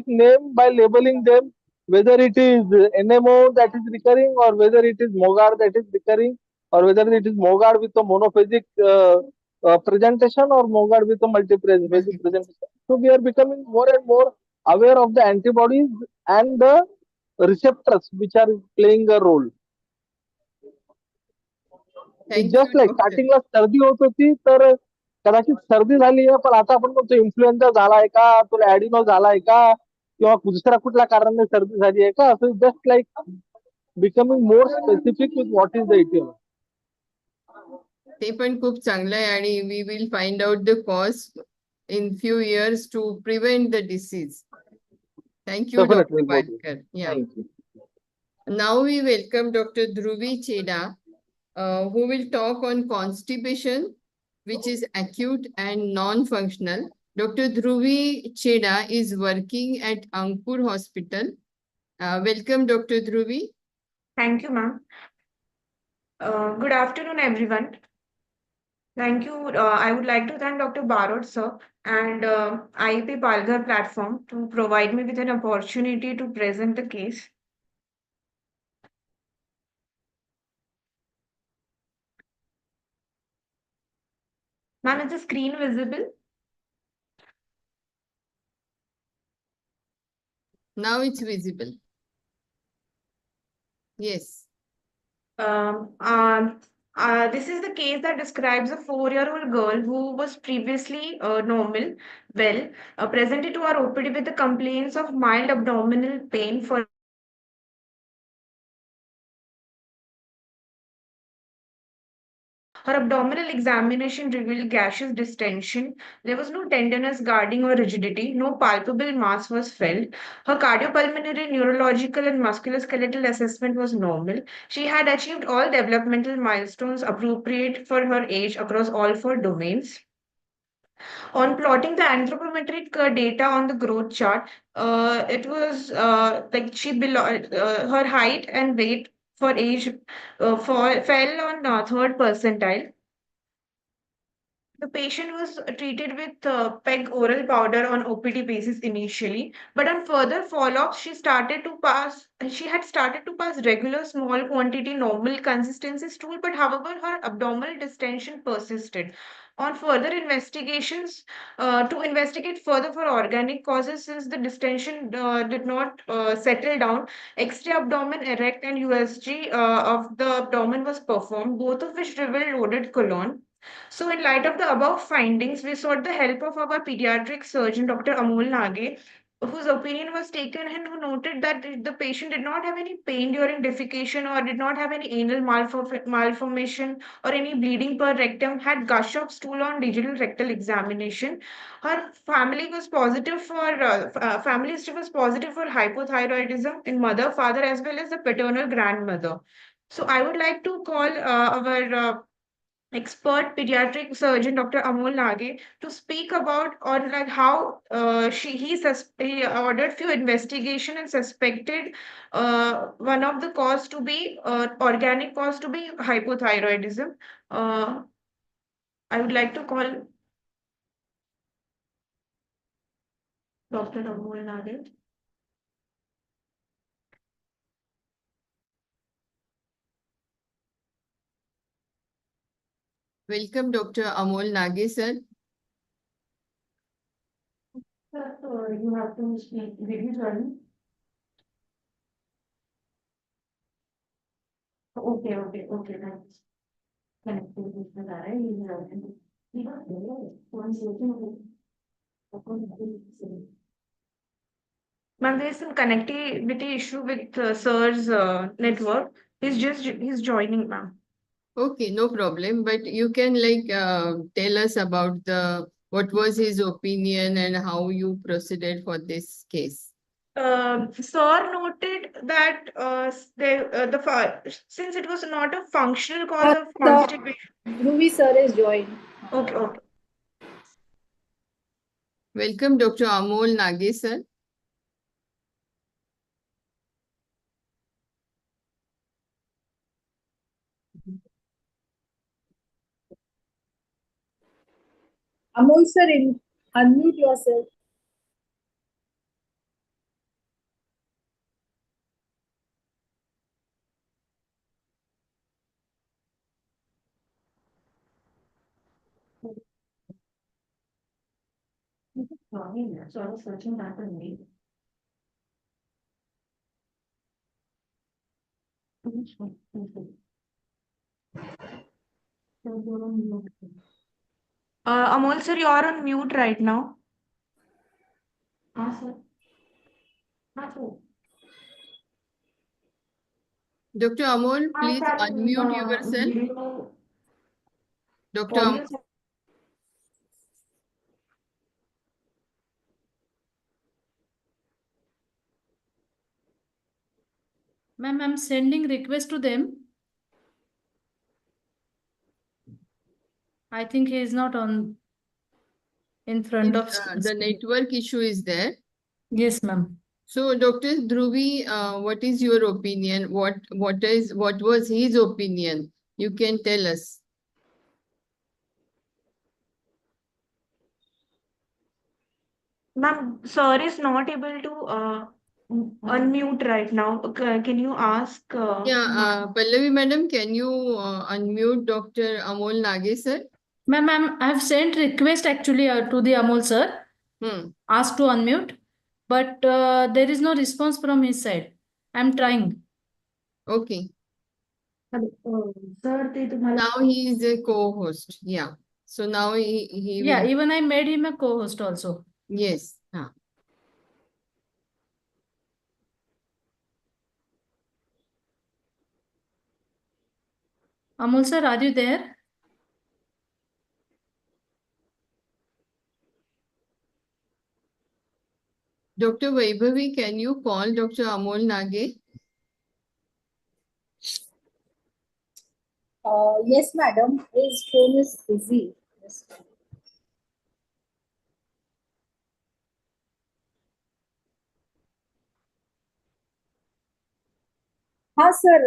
name by labeling them, whether it is NMO that is recurring or whether it is MOGAR that is recurring or whether it is MOGAR with a monophasic presentation or MOGAR with a multiphasic presentation. So we are becoming more and more aware of the antibodies and the receptors which are playing a role. Thank just you, like doctor. स्टार्टिंगला सर्दी होत होती तर कदाचित सर्दी झाली आहे पण आता आपण म्हणतो इन्फ्लुएन्झा झालाय का तुला ऍडिनो झालाय का किंवा दुसऱ्या कुठल्या कारणाने सर्दी झाली आहे का असं just like becoming more specific with what is the etiology. ते पण खूप चांगलं आहे आणि we will find out the cause in few years to prevent the disease. Thank you, Definitely, Dr. Palghar. Yeah. Thank you. Now we welcome Dr. Dhruvi Cheda, who will talk on constipation, which is acute and non-functional. Dr. Dhruvi Cheda is working at Ankur Hospital. Welcome, Dr. Dhruvi. Thank you, ma'am. Good afternoon, everyone. Thank you. I would like to thank Dr. Barot, sir, and IEP Palghar platform to provide me with an opportunity to present the case. Ma'am, is the screen visible? Now it's visible. Yes. This is the case that describes a 4-year-old girl who was previously normal, presented to our OPD with the complaints of mild abdominal pain for her abdominal examination revealed gaseous distension. There was no tenderness, guarding, or rigidity. No palpable mass was felt. Her cardiopulmonary, neurological, and musculoskeletal assessment was normal. She had achieved all developmental milestones appropriate for her age across all 4 domains. On plotting the anthropometric data on the growth chart, it was like her height and weight for age fell on 3rd percentile. The patient was treated with PEG oral powder on OPD basis initially, but on further follow-up, she had started to pass regular small quantity normal consistency stool, but however, her abdominal distension persisted. On further investigations, to investigate further for organic causes, since the distension did not settle down, X-ray abdomen erect and USG of the abdomen was performed, both of which revealed loaded colon. So, in light of the above findings, we sought the help of our pediatric surgeon, Dr. Amol Nage, whose opinion was taken and who noted that the patient did not have any pain during defecation or did not have any anal malformation or any bleeding per rectum, had gush of stool on digital rectal examination. Her family was positive for family history was positive for hypothyroidism in mother, father, as well as the paternal grandmother. So I would like to call our expert pediatric surgeon Dr. Amol Nage to speak about on like how he ordered few investigation and suspected one of the cause to be organic cause to be hypothyroidism. Uh, I would like to call Dr. Amol Nage. Welcome, Dr. Amol Nage, sir. Sir, you have to speak. Did you join? Okay, thanks. Ma'am, there's some connectivity issue with sir's network. He's joining, ma'am. Okay, no problem. But you can tell us about what was his opinion and how you proceeded for this case. Sir noted that since it was not a functional cause of constipation. Dhruvi sir is joined. Okay. Welcome, Dr. Amol Nage, sir. Amol sir, unmute yourself. So I was searching that only. Amol sir, you are on mute right now. Sir. Dr. Amol, please Sir, unmute yourself. video Dr. audio. Amol. Ma'am, I'm sending request to them. I think he is not on in front of The network issue is there. Yes, ma'am. So, Dr. Dhruvi, what is your opinion? What was his opinion? You can tell us. Ma'am, sir is not able to unmute right now. Can you ask? Pallavi madam, can you unmute Dr. Amol Nage sir? Ma'am, I have sent request actually to the Amol sir. Asked to unmute, but there is no response from his side. I'm trying. Okay. Sir, Now he is a co-host. Yeah. So now he Yeah, will. even I made him a co-host also. Yes. Amol sir, are you there? Dr. Vaibhavi, can you call Dr. Amol Nage? Yes, madam. His phone is busy. Yes. हाँ sir.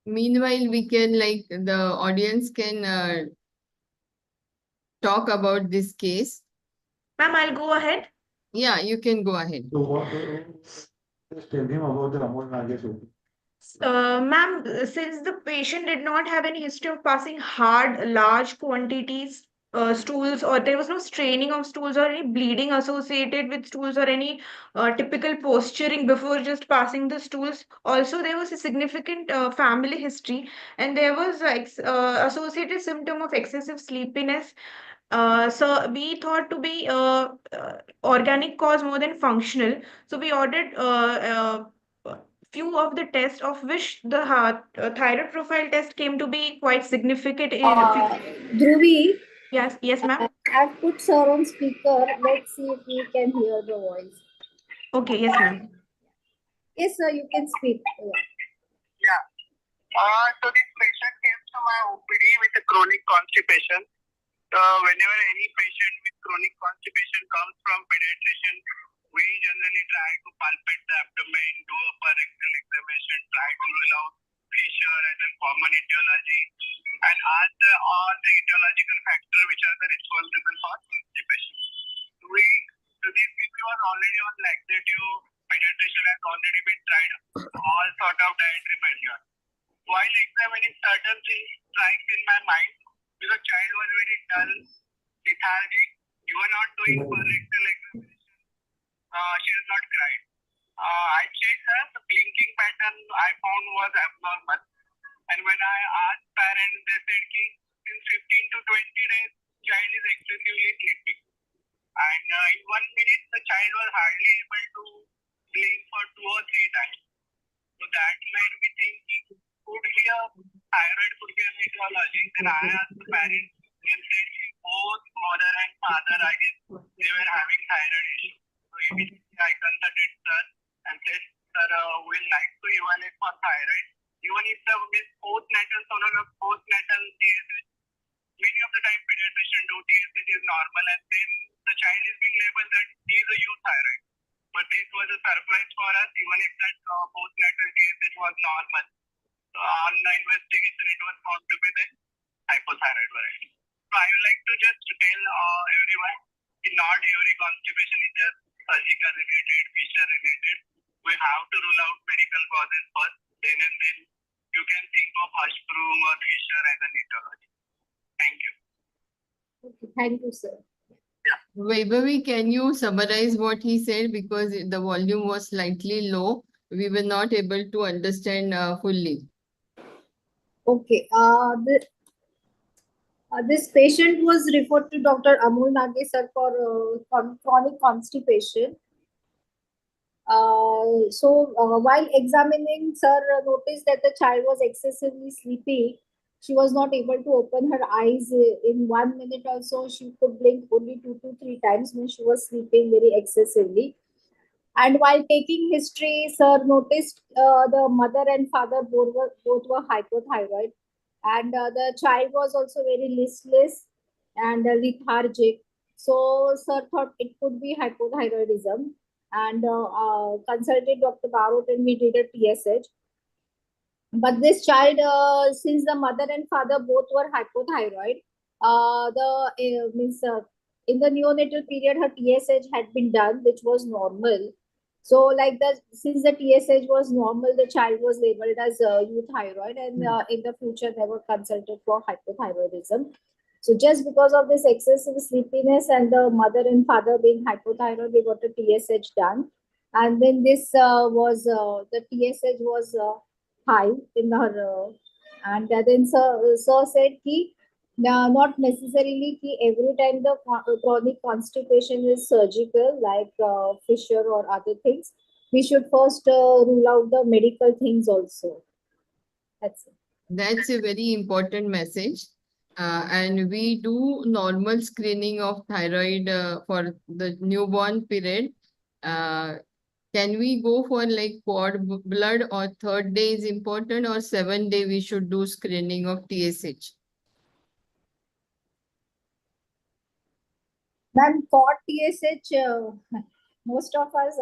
Meanwhile, we can the audience can talk about this case. Ma'am, I'll go ahead. Yeah, you can go ahead. So what? Just tell him about the Amol Nage issue. Ma'am, since the patient did not have any history of passing hard, large quantities stools, or there was no straining of stools or any bleeding associated with stools or any typical posturing before just passing the stools. Also, there was a significant family history, and there was associated symptom of excessive sleepiness. So we thought to be organic cause more than functional. So we ordered few of the tests, of which the thyroid profile test came to be quite significant in Dhruvi, yes, ma'am. I've put sir on speaker. Let's see if we can hear the voice. Okay, yes, ma'am. Yes, sir, you can speak. Yeah. So this patient came to my OPD with a chronic constipation. Whenever any patient with chronic constipation comes from pediatrician, we generally try to palpate the abdomen, do a rectal examination, try to rule out fissure as a common etiology, and ask all the etiological factors which are the responsible for constipation. So these people are already on laxative. Pediatrician has already been tried all sort of dietary measures. While examining, certain things strikes in my mind, because child was very dull, lethargic. You were not doing rectal examination. She has not cried. I checked her. The blinking pattern I found was abnormal. And when I asked parents, they said that since 15 to 20 days, child is excessively sleeping. And in 1 minute, the child was hardly able to blink for 2 or 3 times. So that made me think could be a thyroid, could be a etiology. Then I asked the parents, and said both mother and father, I guess, they were having thyroid issue. So immediately I consulted sir and said, sir, we'd like to evaluate for thyroid. on a postnatal TSH. Many of the time pediatrician do TSH is normal and then the child is being labeled that he is a youth thyroid. But this was a surprise for us, even if that postnatal TSH was normal. On the investigation, it was found to be the hypothyroid variety. So I would like to just tell everyone, not every constipation is just surgical related, fissure related. We have to rule out medical causes first, then and then you can think of Hirschsprung or fissure as an etiology. Thank you. Okay, thank you, sir. Vaibhavi, can you summarize what he said, because the volume was slightly low. We were not able to understand fully. Okay. This patient was referred to Dr. Amol Nage sir for chronic constipation. While examining, sir noticed that the child was excessively sleepy. She was not able to open her eyes in 1 minute or so. She could blink only 2 to 3 times when she was sleeping very excessively. And while taking history, sir noticed the mother and father both were hypothyroid. And the child was also very listless and lethargic. So, sir thought it could be hypothyroidism and consulted Dr. Barot and we did a TSH. But this child, since the mother and father both were hypothyroid, in the neonatal period, her TSH had been done, which was normal. So, like since the TSH was normal, the child was labeled as euthyroid, and in the future they were consulted for hypothyroidism. So, just because of this excessive sleepiness and the mother and father being hypothyroid, we got a TSH done, and then this the TSH was high in her, and then sir said ki not necessarily ki every time the chronic constipation is surgical, like fissure or other things. We should first rule out the medical things also. That's it. That's a very important message. And we do normal screening of thyroid for the newborn period. Can we go for like cord blood, or third day is important, or 7th day we should do screening of TSH? Ma'am, cord TSH, most of us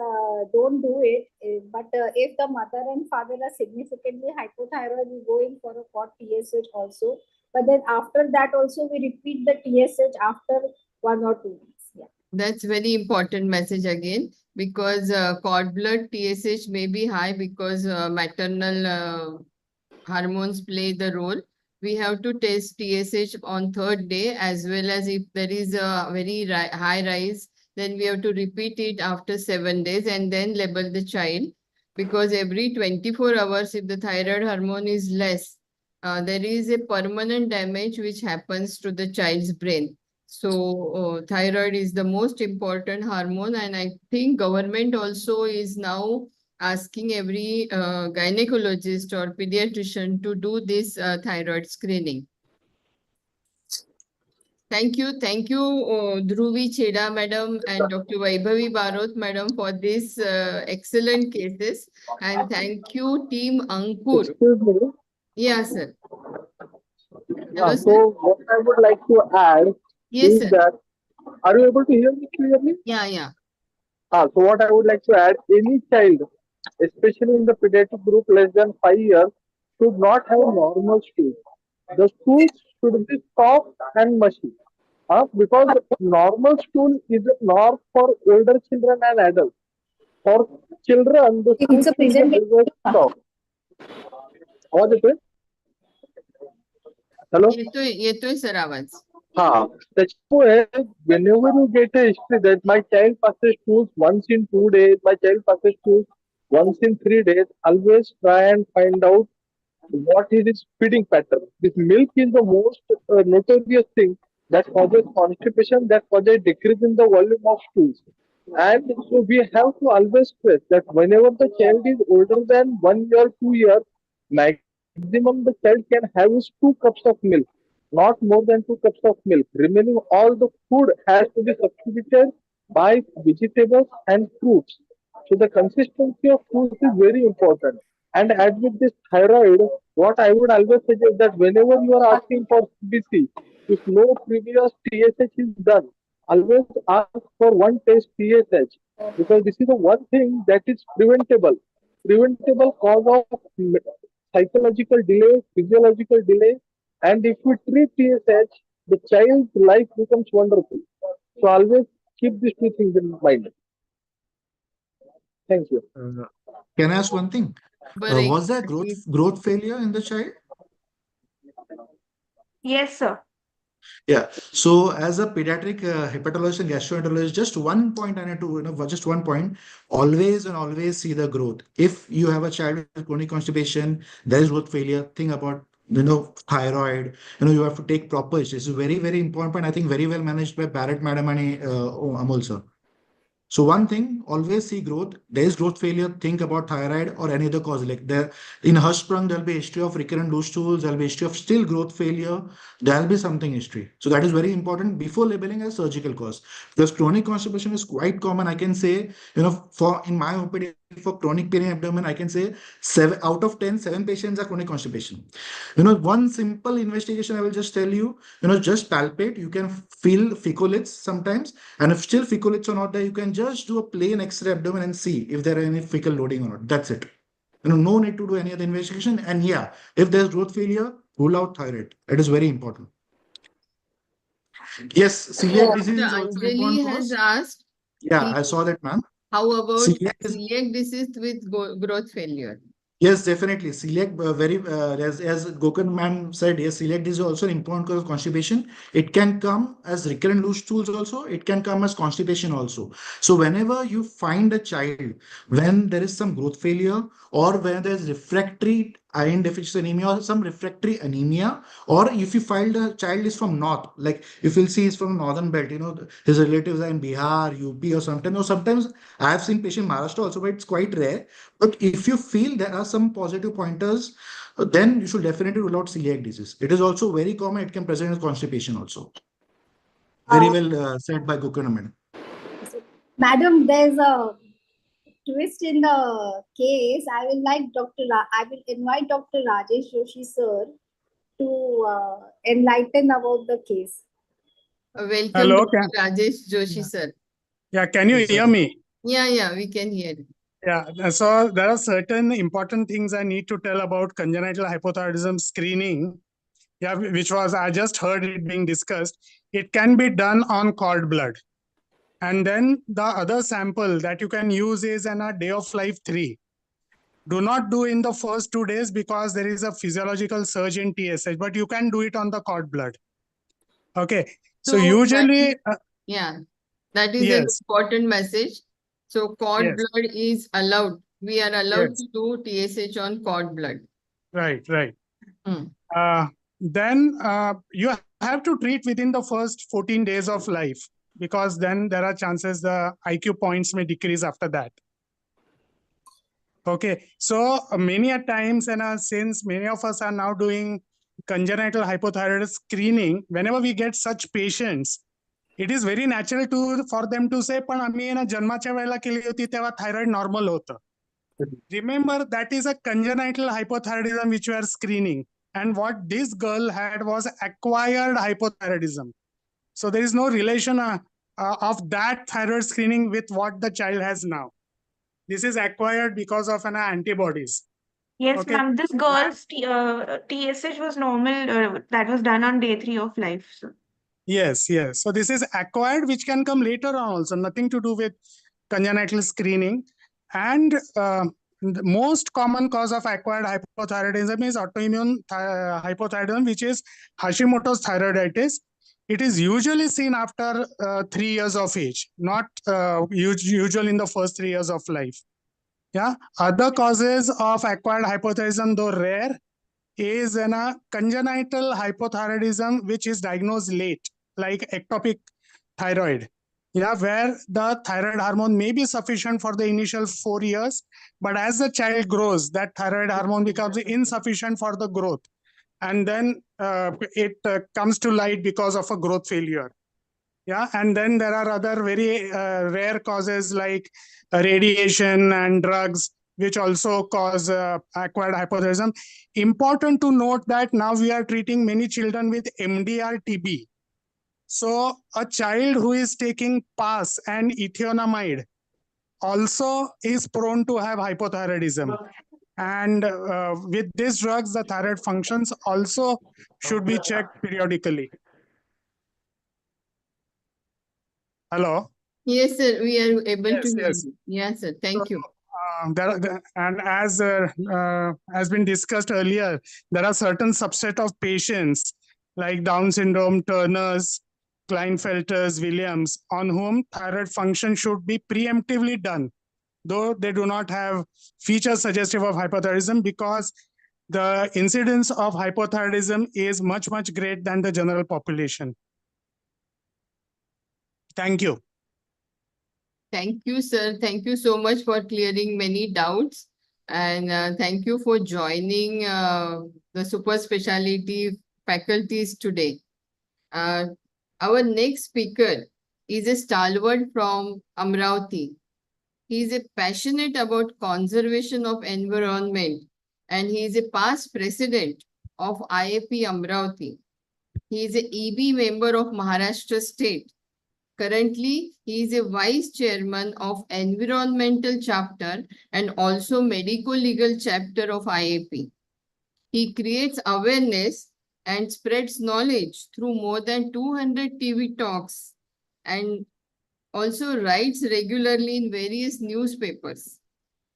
don't do it. But if the mother and father are significantly hypothyroid, we go in for a cord TSH also. But then after that also, we repeat the TSH after 1 or 2 weeks. Yeah. That's very important message again, because cord blood TSH may be high because maternal hormones play the role. We have to test TSH on 3rd day, as well as if there is a very high rise, then we have to repeat it after 7 days and then label the child, because every 24 hours, if the thyroid hormone is less, there is a permanent damage which happens to the child's brain. So thyroid is the most important hormone, and I think government also is now asking every gynecologist or pediatrician to do this thyroid screening. Thank you. Thank you, Dhruvi Cheda madam and Dr. Vaibhavi Barot madam for these excellent cases. And thank you, team Ankur. Excuse me. Yeah, sir. Hello, So sir. what I would like to add Yes, is sir. that, are you able to hear me clearly? Yeah. So what I would like to add, any child, especially in the pediatric group less than 5 years, should not have normal stools. The stools should be soft and mushy. Because normal stool is a norm for older children and adults. For children, the stool It's a should be presentation. always soft. What is it? Hello? येतोय sir आवाज. त्याच्यामुळे whenever you get a history that my child passes stools once in 2 days, my child passes stools once in 3 days, always try and find out what is his feeding pattern. This milk is the most notorious thing that causes constipation, that causes decrease in the volume of stools. And so we have to always stress that whenever the child is older than 1 year, 2 years, maximum the child can have is 2 cups of milk, not more than 2 cups of milk. Remaining all the food has to be substituted by vegetables and fruits. So the consistency of food is very important. and admit this thyroid, what I would always suggest that whenever you are asking for CBC, if no previous TSH is done, always ask for one test TSH, because this is the one thing that is preventable cause of psychological delay, physiological delay, and if we treat TSH, the child's life becomes wonderful. So always keep these two things in mind. Thank you. Can I ask one thing? बरं, Was there एक- growth failure in the child? Yes, sir. Yeah. So as a pediatric hepatologist and gastroenterologist, just one point I need to, just one point, always and always see the growth. If you have a child with chronic constipation, there is growth failure, think about, thyroid, you have to take proper, this is very, very important point. I think very well managed by Barrett Madam and Amol sir. So one thing, always see growth. There is growth failure. Think about thyroid or any other cause. Like there in Hirschsprung, there'll be history of recurrent loose stools. There'll be history of still growth failure. There'll be something history. So that is very important before labeling as surgical cause. Because chronic constipation is quite common. I can say, for in my OPD for chronic pain in abdomen, I can say 7 out of 10, 7 patients are chronic constipation. One simple investigation I will just tell you. Just palpate. You can feel fecolates sometimes. And if still fecolates are not there, you can just do a plain X-ray abdomen and see if there are any fecal loading or not. That's it. No need to do any other investigation. And yeah, if there's growth failure, rule out thyroid. It is very important. Yes, celiac disease is also an Anjali important has cause. asked, Yeah, I saw that, ma'am. how about Celiac is celiac disease with growth failure? Yes, definitely. Celiac, as Gokan ma'am said, yes, celiac disease is also an important cause of constipation. It can come as recurrent loose stools also. It can come as constipation also. So whenever you find a child, when there is some growth failure or when there is refractory iron deficiency anemia or some refractory anemia, or if you find a child is from north, like if you'll see he's from northern belt, his relatives are in Bihar, UP or sometimes I have seen patient in Maharashtra also, but it's quite rare. But if you feel there are some positive pointers, then you should definitely rule out celiac disease. It is also very common. It can present as constipation also. Very well said by Gokana madam. Madam, there's a twist in the case. I will invite Dr. Rajesh Joshi sir to enlighten about the case. Welcome, Hello, Dr. Rajesh Joshi sir. yeah, can you hear me? Yeah, we can hear. Yeah, so there are certain important things I need to tell about congenital hypothyroidism screening. Yeah, which was, I just heard it being discussed. It can be done on cord blood. And then the other sample that you can use is in a day of life 3. Do not do in the first 2 days because there is a physiological surge in TSH, but you can do it on the cord blood. Okay, so usually, that is an yes, important message. So cord yes, blood is allowed. We are allowed yes, to do TSH on cord blood. right. Hmm. Then you have to treat within the first 14 days of life, because then there are chances the IQ points may decrease after that. Okay, so many a times, and since many of us are now doing congenital hypothyroid screening, whenever we get such patients, it is very natural for them to say, पण आम्ही ना जन्माच्या वेळेला केली होती तेव्हा thyroid normal होतं. Remember, that is a congenital hypothyroidism which we are screening. And what this girl had was acquired hypothyroidism. So there is no relation of that thyroid screening with what the child has now. This is acquired because of antibodies. Yes, Okay. ma'am. This girl's TSH was normal. That was done on day 3 of life. So. Yes. So this is acquired, which can come later on also. Nothing to do with congenital screening. And the most common cause of acquired hypothyroidism is autoimmune hypothyroidism, which is Hashimoto's thyroiditis. It is usually seen after 3 years of age, not usual in the first 3 years of life. Yeah. Other causes of acquired hypothyroidism, though rare, is a congenital hypothyroidism, which is diagnosed late, like ectopic thyroid. Yeah, where the thyroid hormone may be sufficient for the initial 4 years, but as the child grows, that thyroid hormone becomes insufficient for the growth. And then it comes to light because of a growth failure. Yeah, and then there are other very rare causes like radiation and drugs, which also cause acquired hypothyroidism. Important to note that now we are treating many children with MDR TB. So a child who is taking PAS and ethionamide also is prone to have hypothyroidism. And with these drugs, the thyroid functions also should be checked periodically. Hello? Yes, sir. We are able Yes, to hear yes. you. Yes, sir. Thank you. And as has been discussed earlier, there are certain subset of patients like Down syndrome, Turner's, Klinefelter's, Williams, on whom thyroid function should be preemptively done, though they do not have features suggestive of hypothyroidism, because the incidence of hypothyroidism is much, much greater than the general population. Thank you. Thank you, sir. Thank you so much for clearing many doubts. And thank you for joining the super specialty faculties today. Our next speaker is a stalwart from Amravati. He is a passionate about conservation of environment, and he is a past president of IAP Amravati. He is a EB member of Maharashtra State. Currently, he is a vice chairman of environmental chapter and also medical legal chapter of IAP. He creates awareness and spreads knowledge through more than 200 TV talks and also writes regularly in various newspapers.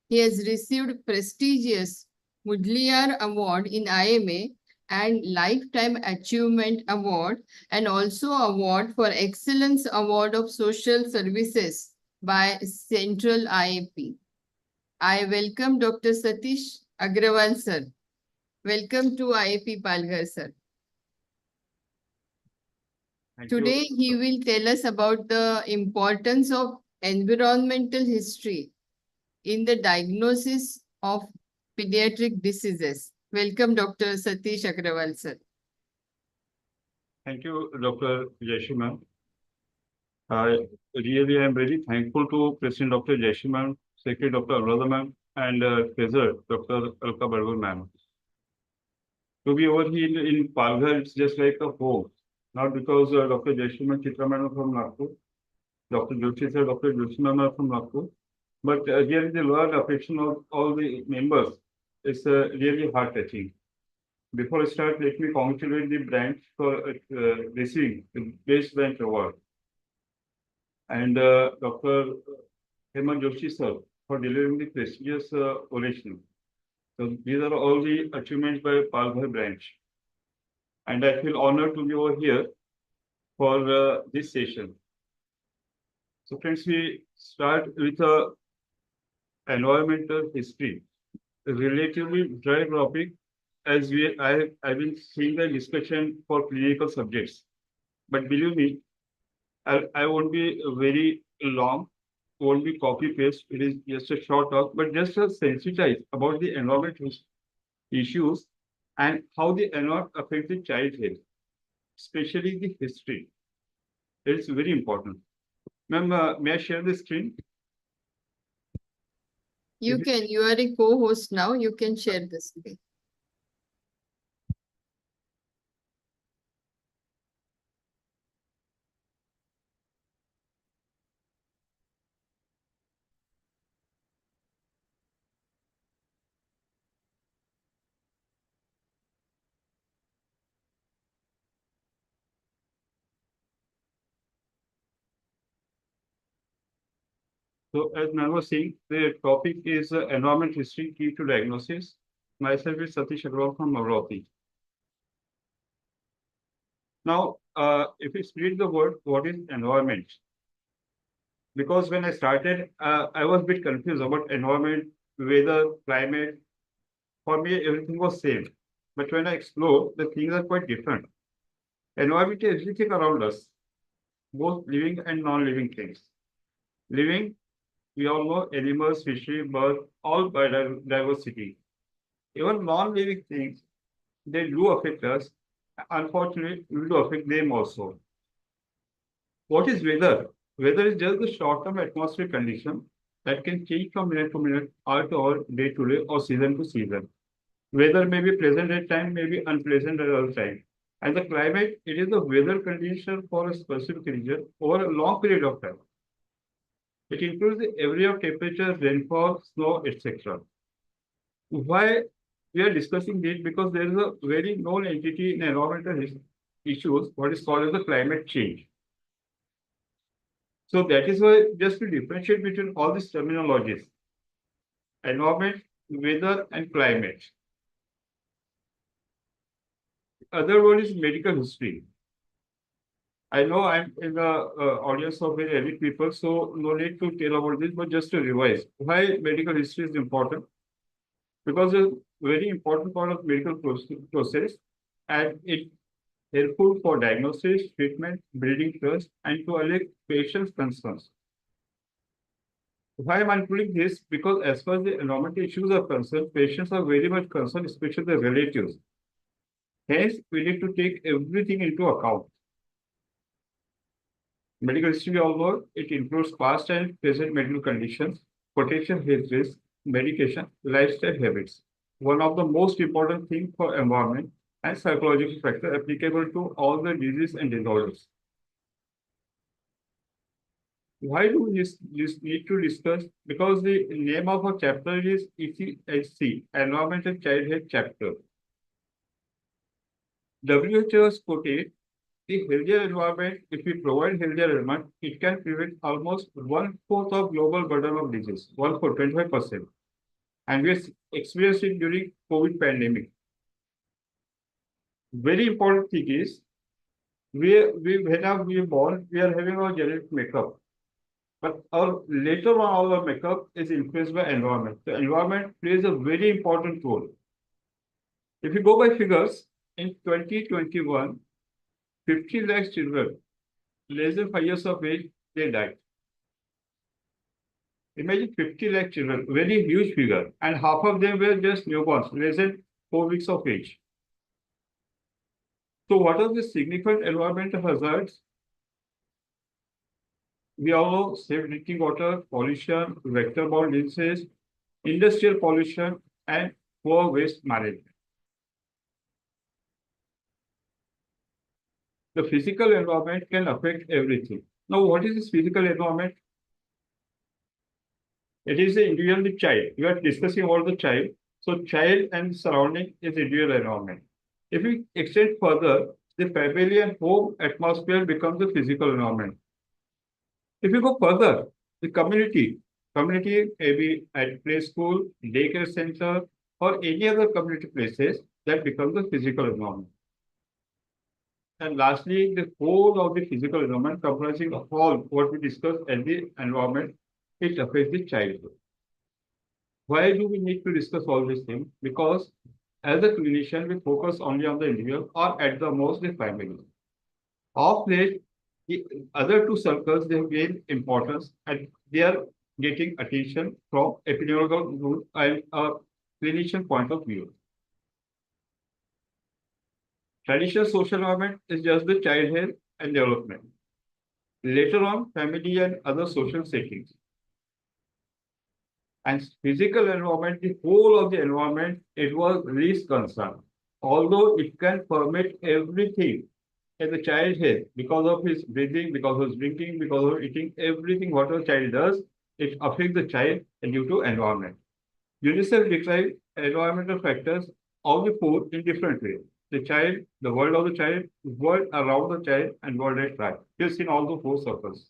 He has received prestigious Mudliar Award in IMA and Lifetime Achievement Award, and also Award for Excellence Award of Social Services by Central IAP. I welcome Dr. Satish Agrawal, sir. Welcome to IAP Palghar, sir. Today, he will tell us about the importance of environmental history in the diagnosis of pediatric diseases. Welcome, Dr. Satish Agrawal, sir. Thank you, Dr. Jaishree ma'am. Really, I am very thankful to President Dr. Jaishree ma'am, Secretary Dr. Anuradha ma'am, and Treasurer Dr. Alka Barwar ma'am. To be over here in Palghar, it's just like a home. Not because Dr. Jaishree ma'am, Chitra ma'am are from Nagpur, Dr. Joshi sir, Dr. Joshi ma'am are from Nagpur, but here is a lot of affection of all the members. It's really heart-touching. Before I start, let me congratulate the branch for receiving the Best Branch Award. And Dr. Hemant Joshi sir for delivering the prestigious oration. So these are all the achievements by Palghar branch. And I feel honored to be over here for this session. So friends, we start with environmental history, a relatively dry topic, as I've been seeing the discussion for clinical subjects. But believe me, I won't be very long, won't be copy paste. It is just a short talk, but just to sensitize about the environment issues and how the environment affects the child health, especially the history. It's very important. Ma'am, may I share the screen? You can. You are a co-host now. You can share the screen. So as I was saying, the topic is environment history key to diagnosis. Myself is Satish Agrawal from Amravati. Now, if we split the word, what is environment? Because when I started, I was a bit confused about environment, weather, climate. For me, everything was same. But when I explore, the things are quite different. Environment is everything around us, both living and non-living things. Living, we all know animals, fishes, birds, all biodiversity. Even non-living things, they do affect us. Unfortunately, we do affect them also. What is weather? Weather is just the short-term atmospheric condition that can change from minute to minute, hour to hour, day to day, or season to season. Weather may be pleasant at time, may be unpleasant at other time. And the climate, it is the weather condition for a specific region over a long period of time. It includes the area of temperature, rainfall, snow, etc. Why we are discussing this? Because there is a very known entity in environmental issues, what is called as the climate change. So that is why just to differentiate between all these terminologies, environment, weather, and climate. Other one is medical history. I know I'm in the audience of very elite people, so no need to tell about this, but just to revise why medical history is important. Because it's a very important part of medical process, and it helpful for diagnosis, treatment, building trust, and to allay patients' concerns. Why am I including this? Because as far as the environmental issues are concerned, patients are very much concerned, especially the relatives. Hence, we need to take everything into account. Medical history, although it includes past and present medical conditions, potential health risks, medication, lifestyle habits. One of the most important things for environment and psychological factor applicable to all the diseases and disorders. Why do we need to discuss? Because the name of our chapter is ECHC, Environment and Child Health Chapter. WHO has quoted the healthier environment, if we provide healthier environment, it can prevent almost 1/4 of global burden of disease, 1/4, 25%. And we experienced it during COVID pandemic. Very important thing is, when we are born, we are having our genetic makeup. But later on, all our makeup is influenced by environment. The environment plays a very important role. If you go by figures, in 2021, 50 lakh children less than 5 years of age, they died. Imagine 50 lakh children, very huge figure, and half of them were just newborns, less than 4 weeks of age. So what are the significant environmental hazards? We all know safe drinking water, pollution, vector-borne diseases, industrial pollution, and poor waste management. The physical environment can affect everything. Now, what is this physical environment? It is the individual, the child. We are discussing about the child. So, child and surrounding is individual environment. If we extend further, the family and home atmosphere becomes the physical environment. If you go further, the community may be at play school, daycare center, or any other community places that becomes the physical environment. And lastly, the whole of the physical environment comprising of all what we discussed as the environment, it affects the childhood. Why do we need to discuss all these things? Because as a clinician, we focus only on the individual or at the most the family. Of late, the other two circles, they gain importance and they are getting attention from epidemiological and a clinician point of view. Traditional social environment is just the child health and development. Later on, family and other social settings. And physical environment, the whole of the environment, it was least concern. Although it can permit everything in the child health because of his breathing, because of his drinking, because of eating, everything what a child does, it affects the child due to environment. UNICEF describes environmental factors of the four in different ways. The child, the world of the child, world around the child, and world at large. You've seen all the four circles.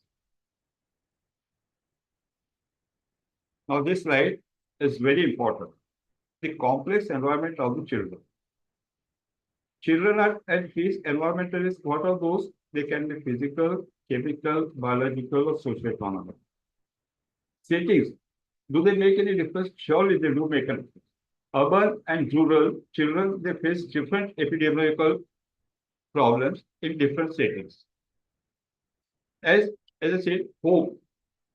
Now, this slide is very important. The complex environment of the children. Children are at least environmentalists. What are those? They can be physical, chemical, biological, or socio-economic. Settings. Do they make any difference? Surely they do make a difference. Urban and rural children, they face different epidemiological problems in different settings. As I said, home,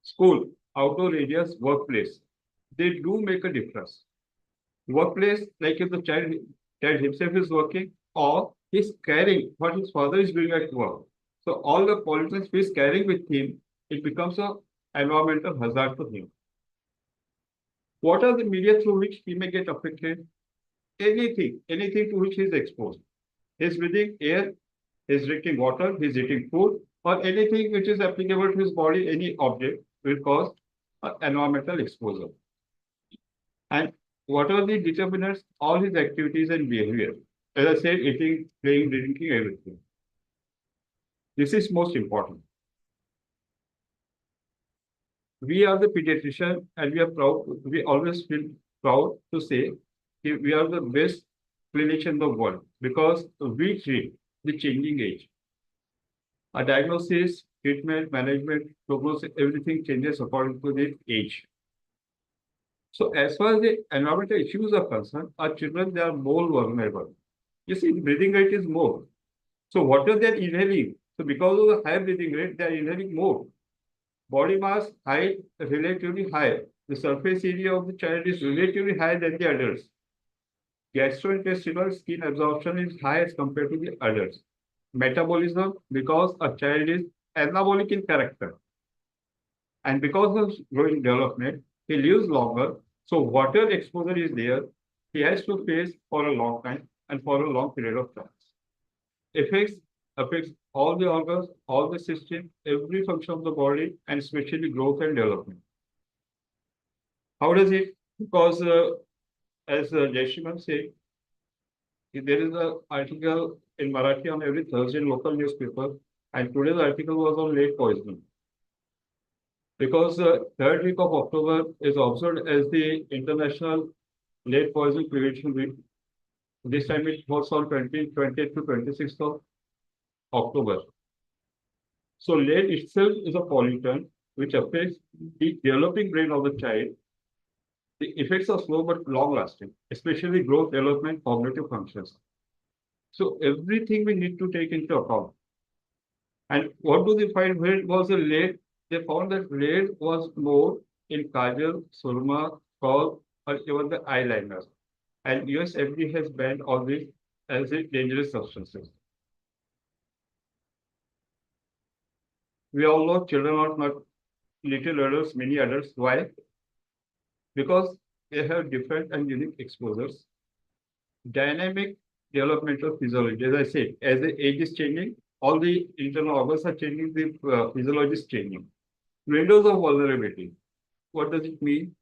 school, outdoor areas, workplace, they do make a difference. Workplace, like if the child himself is working or he's carrying what his father is doing at work. So all the pollutants he's carrying with him, it becomes an environmental hazard to him. What are the media through which he may get affected? Anything to which he is exposed. He's breathing air, he's drinking water, he's eating food, or anything which is applicable to his body, any object will cause environmental exposure. And what are the determinants? All his activities and behavior. As I said, eating, playing, drinking, everything. This is most important. We are the pediatrician and we are proud, we always feel proud to say we are the best clinician in the world because we treat the changing age. A diagnosis, treatment, management, prognosis, everything changes according to the age. So as far as the environmental issues are concerned, our children, they are more vulnerable. You see, breathing rate is more. So water they are inhaling. So because of the high breathing rate, they are inhaling more. Body mass height relatively high. The surface area of the child is relatively higher than the adults. Gastrointestinal skin absorption is high as compared to the adults. Metabolism, because a child is anabolic in character. And because of growing development, he lives longer. So water exposure is there. He has to face for a long time and for a long period of time. Affects all the organs, all the system, every function of the body, and especially growth and development. How does it? Because as Jaishiman said, there is an article in Marathi on every Thursday in local newspaper, and today's article was on lead poisoning. Because third week of October is observed as the International Lead Poisoning Prevention Week. This time it was on 20th to 26th of October. So lead itself is a pollutant which affects the developing brain of the child. The effects are slow but long-lasting, especially growth, development, cognitive functions. So everything we need to take into account. And what do they find? Where it was a lead? They found that lead was more in kajal, surma, kaul, or even the eyeliner. And US FDA has banned all these as a dangerous substances. We all know children are not little adults, many adults. Why? Because they have different and unique exposures. Dynamic developmental physiology. As I said, as the age is changing, all the internal organs are changing, the physiology is changing. Windows of vulnerability. What does it mean?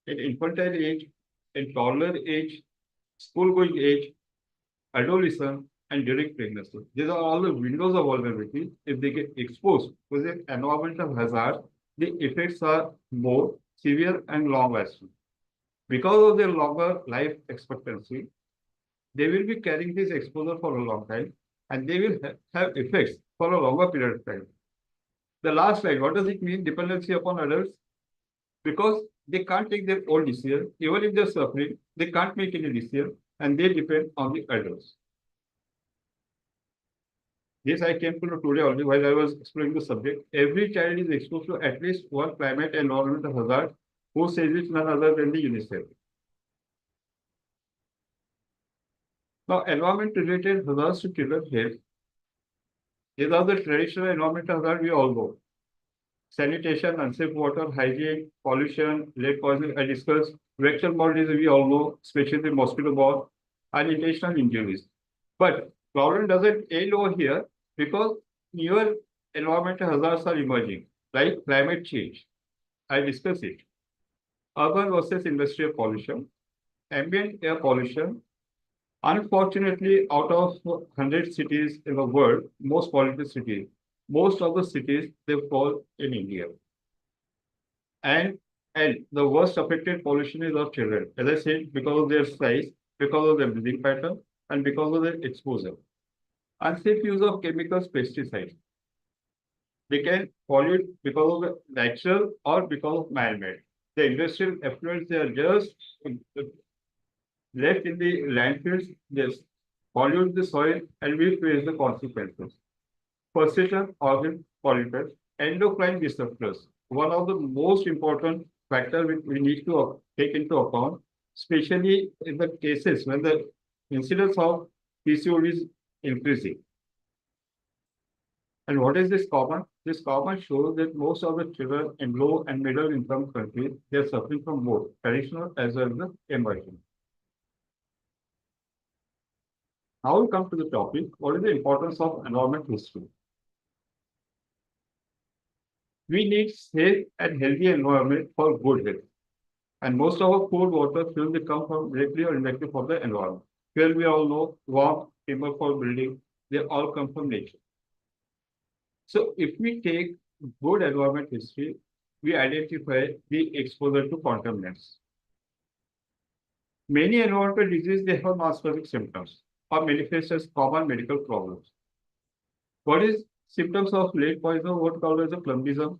In infantile age, in toddler age, school-going age, adolescence, and during pregnancy. These are all the windows of vulnerability. If they get exposed to the environmental hazard, the effects are more severe and long-lasting. Because of their longer life expectancy, they will be carrying this exposure for a long time, and they will have effects for a longer period of time. The last slide, what does it mean? Dependency upon adults. Because they can't take their own decision, even if they're suffering, they can't make any decision, and they depend on the adults. This I came to know today only while I was exploring the subject. Every child is exposed to at least one climate and environmental hazard. Who says it? None other than the UNICEF. Now, environment-related hazards to children's health. These are the traditional environmental hazards we all know. Sanitation, unsafe water, hygiene, pollution, lead poisoning, I discussed. Vector-borne disease we all know, especially mosquito-borne, and intentional injuries. But problem doesn't end over here because newer environmental hazards are emerging, like climate change. I discussed it. Urban versus industrial pollution, ambient air pollution. Unfortunately, out of 100 cities in the world, most polluted cities, most of the cities, they fall in India. And the worst affected pollution is of children. As I said, because of their size, because of their breathing pattern, and because of their exposure. Unsafe use of chemicals, pesticides. They can pollute because of the natural or because of man-made. The industrial effluents, they are just left in the landfills, they pollute the soil, and we face the consequences. Persistent organ pollutants, endocrine disruptors. One of the most important factors which we need to take into account, especially in the cases when the incidence of PCOD is increasing. And what is this common? This common shows that most of the children in low and middle income countries, they are suffering from both traditional as well as emerging. Now we come to the topic, what is the importance of environment history? We need safe and healthy environment for good health. And most of our food, water, fuel, they come from directly or indirectly from the environment. Here we all know warmth, timber for building, they all come from nature. So if we take good environment history, we identify the exposure to contaminants. Many environmental diseases, they have non-specific symptoms or manifest as common medical problems. What is symptoms of lead poisoning? What called as a plumbism?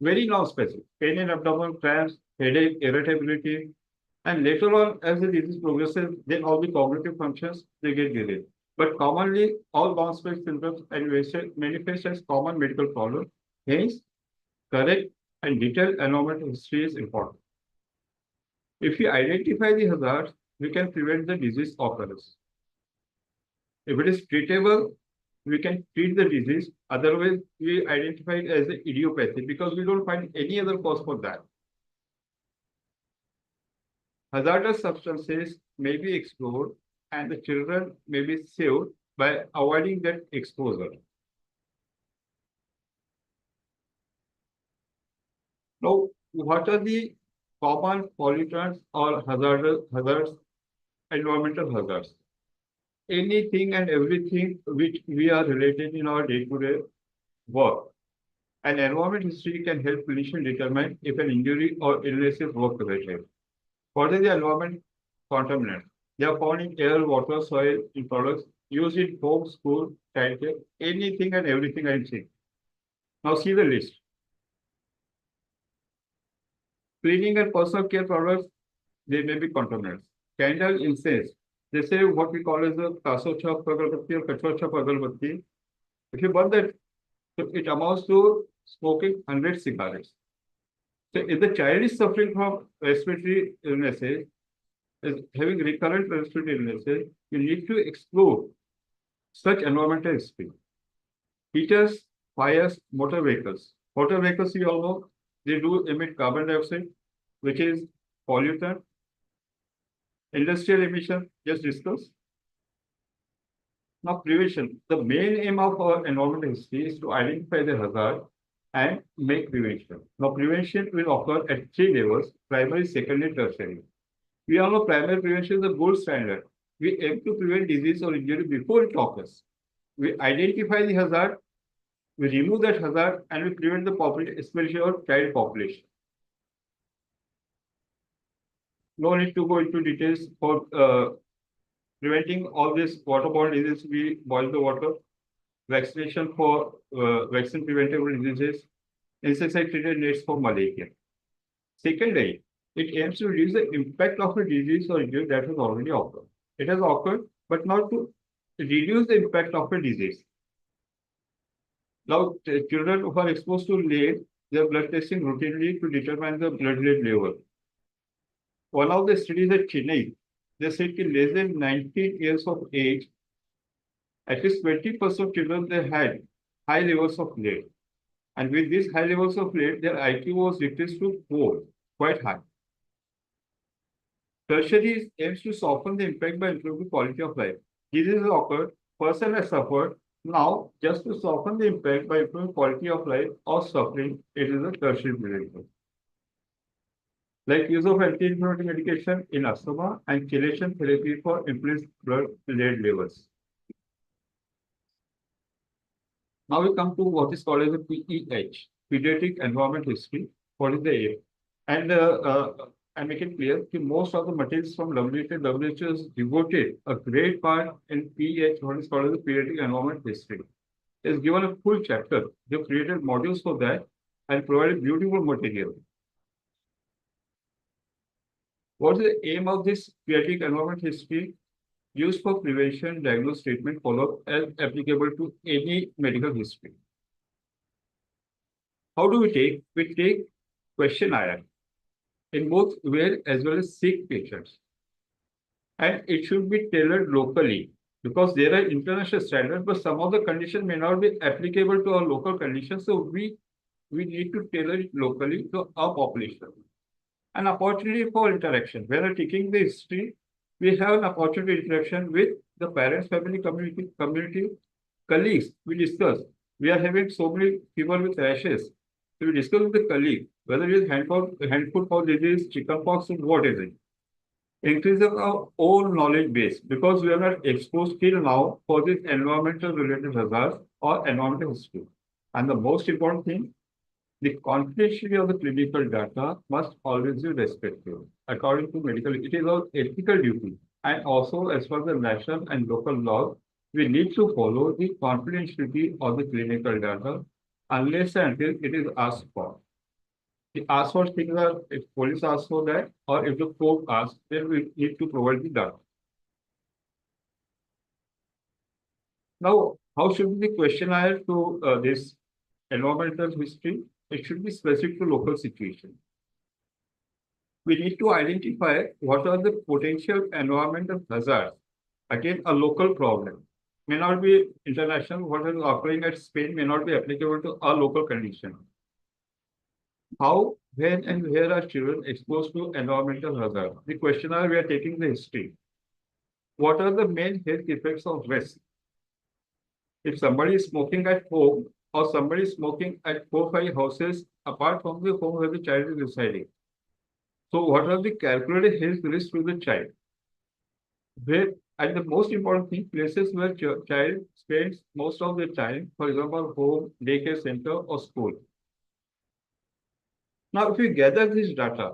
Very non-specific. Pain in abdomen, cramps, headache, irritability, and later on, as the disease progresses, then all the cognitive functions, they get delayed. But commonly, all non-specific symptoms manifest as common medical problems. Hence, correct and detailed environmental history is important. If we identify the hazards, we can prevent the disease occurrence. If it is treatable, we can treat the disease. Otherwise, we identify it as an idiopathy because we don't find any other cause for that. Hazardous substances may be explored and the children may be saved by avoiding that exposure. Now, what are the common pollutants or hazards, environmental hazards? Anything and everything which we are related in our day-to-day work. An environment history can help clinician determine if an injury or illness is work-related. What is the environment contaminant? They are found in air, water, soil, in products used in home, school, childcare, anything and everything I'm saying. Now see the list. Cleaning and personal care products, they may be contaminants. Candle, incense, they say what we call as a kaso chap agarbatti or kachwa chap agarbatti. If you burn that, it amounts to smoking 100 cigarettes. So if the child is suffering from respiratory illnesses, is having recurrent respiratory illnesses, you need to explore such environmental history. Heaters, fires, motor vehicles. Motor vehicles, you all know, they do emit carbon dioxide, which is pollutant. Industrial emission, just discussed. Now, prevention. The main aim of our environmental history is to identify the hazard and make prevention. Now, prevention will occur at 3 levels: primary, secondary, tertiary. We all know primary prevention is the gold standard. We aim to prevent disease or injury before it occurs. We identify the hazard, we remove that hazard, and we prevent the population, especially our child population. No need to go into details for preventing all this waterborne diseases. We boil the water. Vaccination for vaccine preventable diseases. Insecticide treated nets for malaria. Secondly, it aims to reduce the impact of a disease or injury that has already occurred. It has occurred, but not to reduce the impact of a disease. Now, children who are exposed to lead, they are blood testing routinely to determine the blood lead level. One of the studies at Chennai, they said that less than 19 years of age, at least 20% of children, they had high levels of lead. And with these high levels of lead, their IQ was decreased to 4, quite high. Tertiary aims to soften the impact by improving quality of life. Disease has occurred, person has suffered. Now, just to soften the impact by improving quality of life or suffering, it is a tertiary prevention. Like use of anti-inflammatory medication in asthma and chelation therapy for increased blood lead levels. Now we come to what is called as a PEH, pediatric environment history. What is the aim? And I make it clear that most of the materials from WHO has devoted a great part in PEH, what is called as the pediatric environment history. It is given a full chapter. They have created modules for that and provided beautiful material. What is the aim of this pediatric environment history? Used for prevention, diagnosis, treatment, follow-up, as applicable to any medical history. How do we take? We take questionnaire in both well as well as sick patients. And it should be tailored locally because there are international standards, but some of the conditions may not be applicable to our local conditions. So we need to tailor it locally to our population. An opportunity for interaction. When we're taking the history, we have an opportunity interaction with the parents, family, community, colleagues. We discuss. We are having so many people with rashes. So we discuss with the colleague whether it is hand foot pox disease, chickenpox, or what is it. Increases our own knowledge base because we are not exposed till now for this environmental related hazards or environmental history. And the most important thing, the confidentiality of the clinical data must always be respected. According to medical, it is our ethical duty. And also, as per the national and local laws, we need to follow the confidentiality of the clinical data unless and until it is asked for. The asked for things are if police asks for that, or if the court asks, then we need to provide the data. Now, how should be the questionnaire to this environmental history? It should be specific to local situation. We need to identify what are the potential environmental hazards. Again, a local problem may not be international. What is occurring at Spain may not be applicable to our local condition. How, when, and where are children exposed to environmental hazard? The questionnaire we are taking the history. What are the main health effects of waste? If somebody is smoking at home or somebody is smoking at 4-5 houses apart from the home where the child is residing. So what are the calculated health risks to the child? Where, and the most important thing, places where child spends most of the time, for example, home, daycare center, or school. Now, if we gather this data,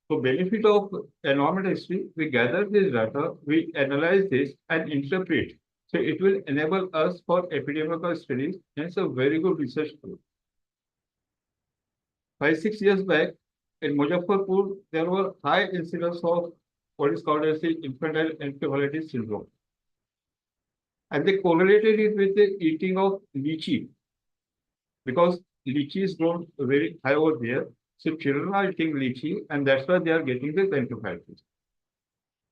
for benefit of environmental history, we gather this data, we analyze this and interpret. So it will enable us for epidemiological studies, and it's a very good research tool. 5-6 years back, in Muzaffarpur, there were high incidence of what is called as the infantile encephalitis syndrome. And they correlated it with the eating of lychee, because lychee is grown very high over there. So children are eating lychee, and that's why they are getting this encephalitis.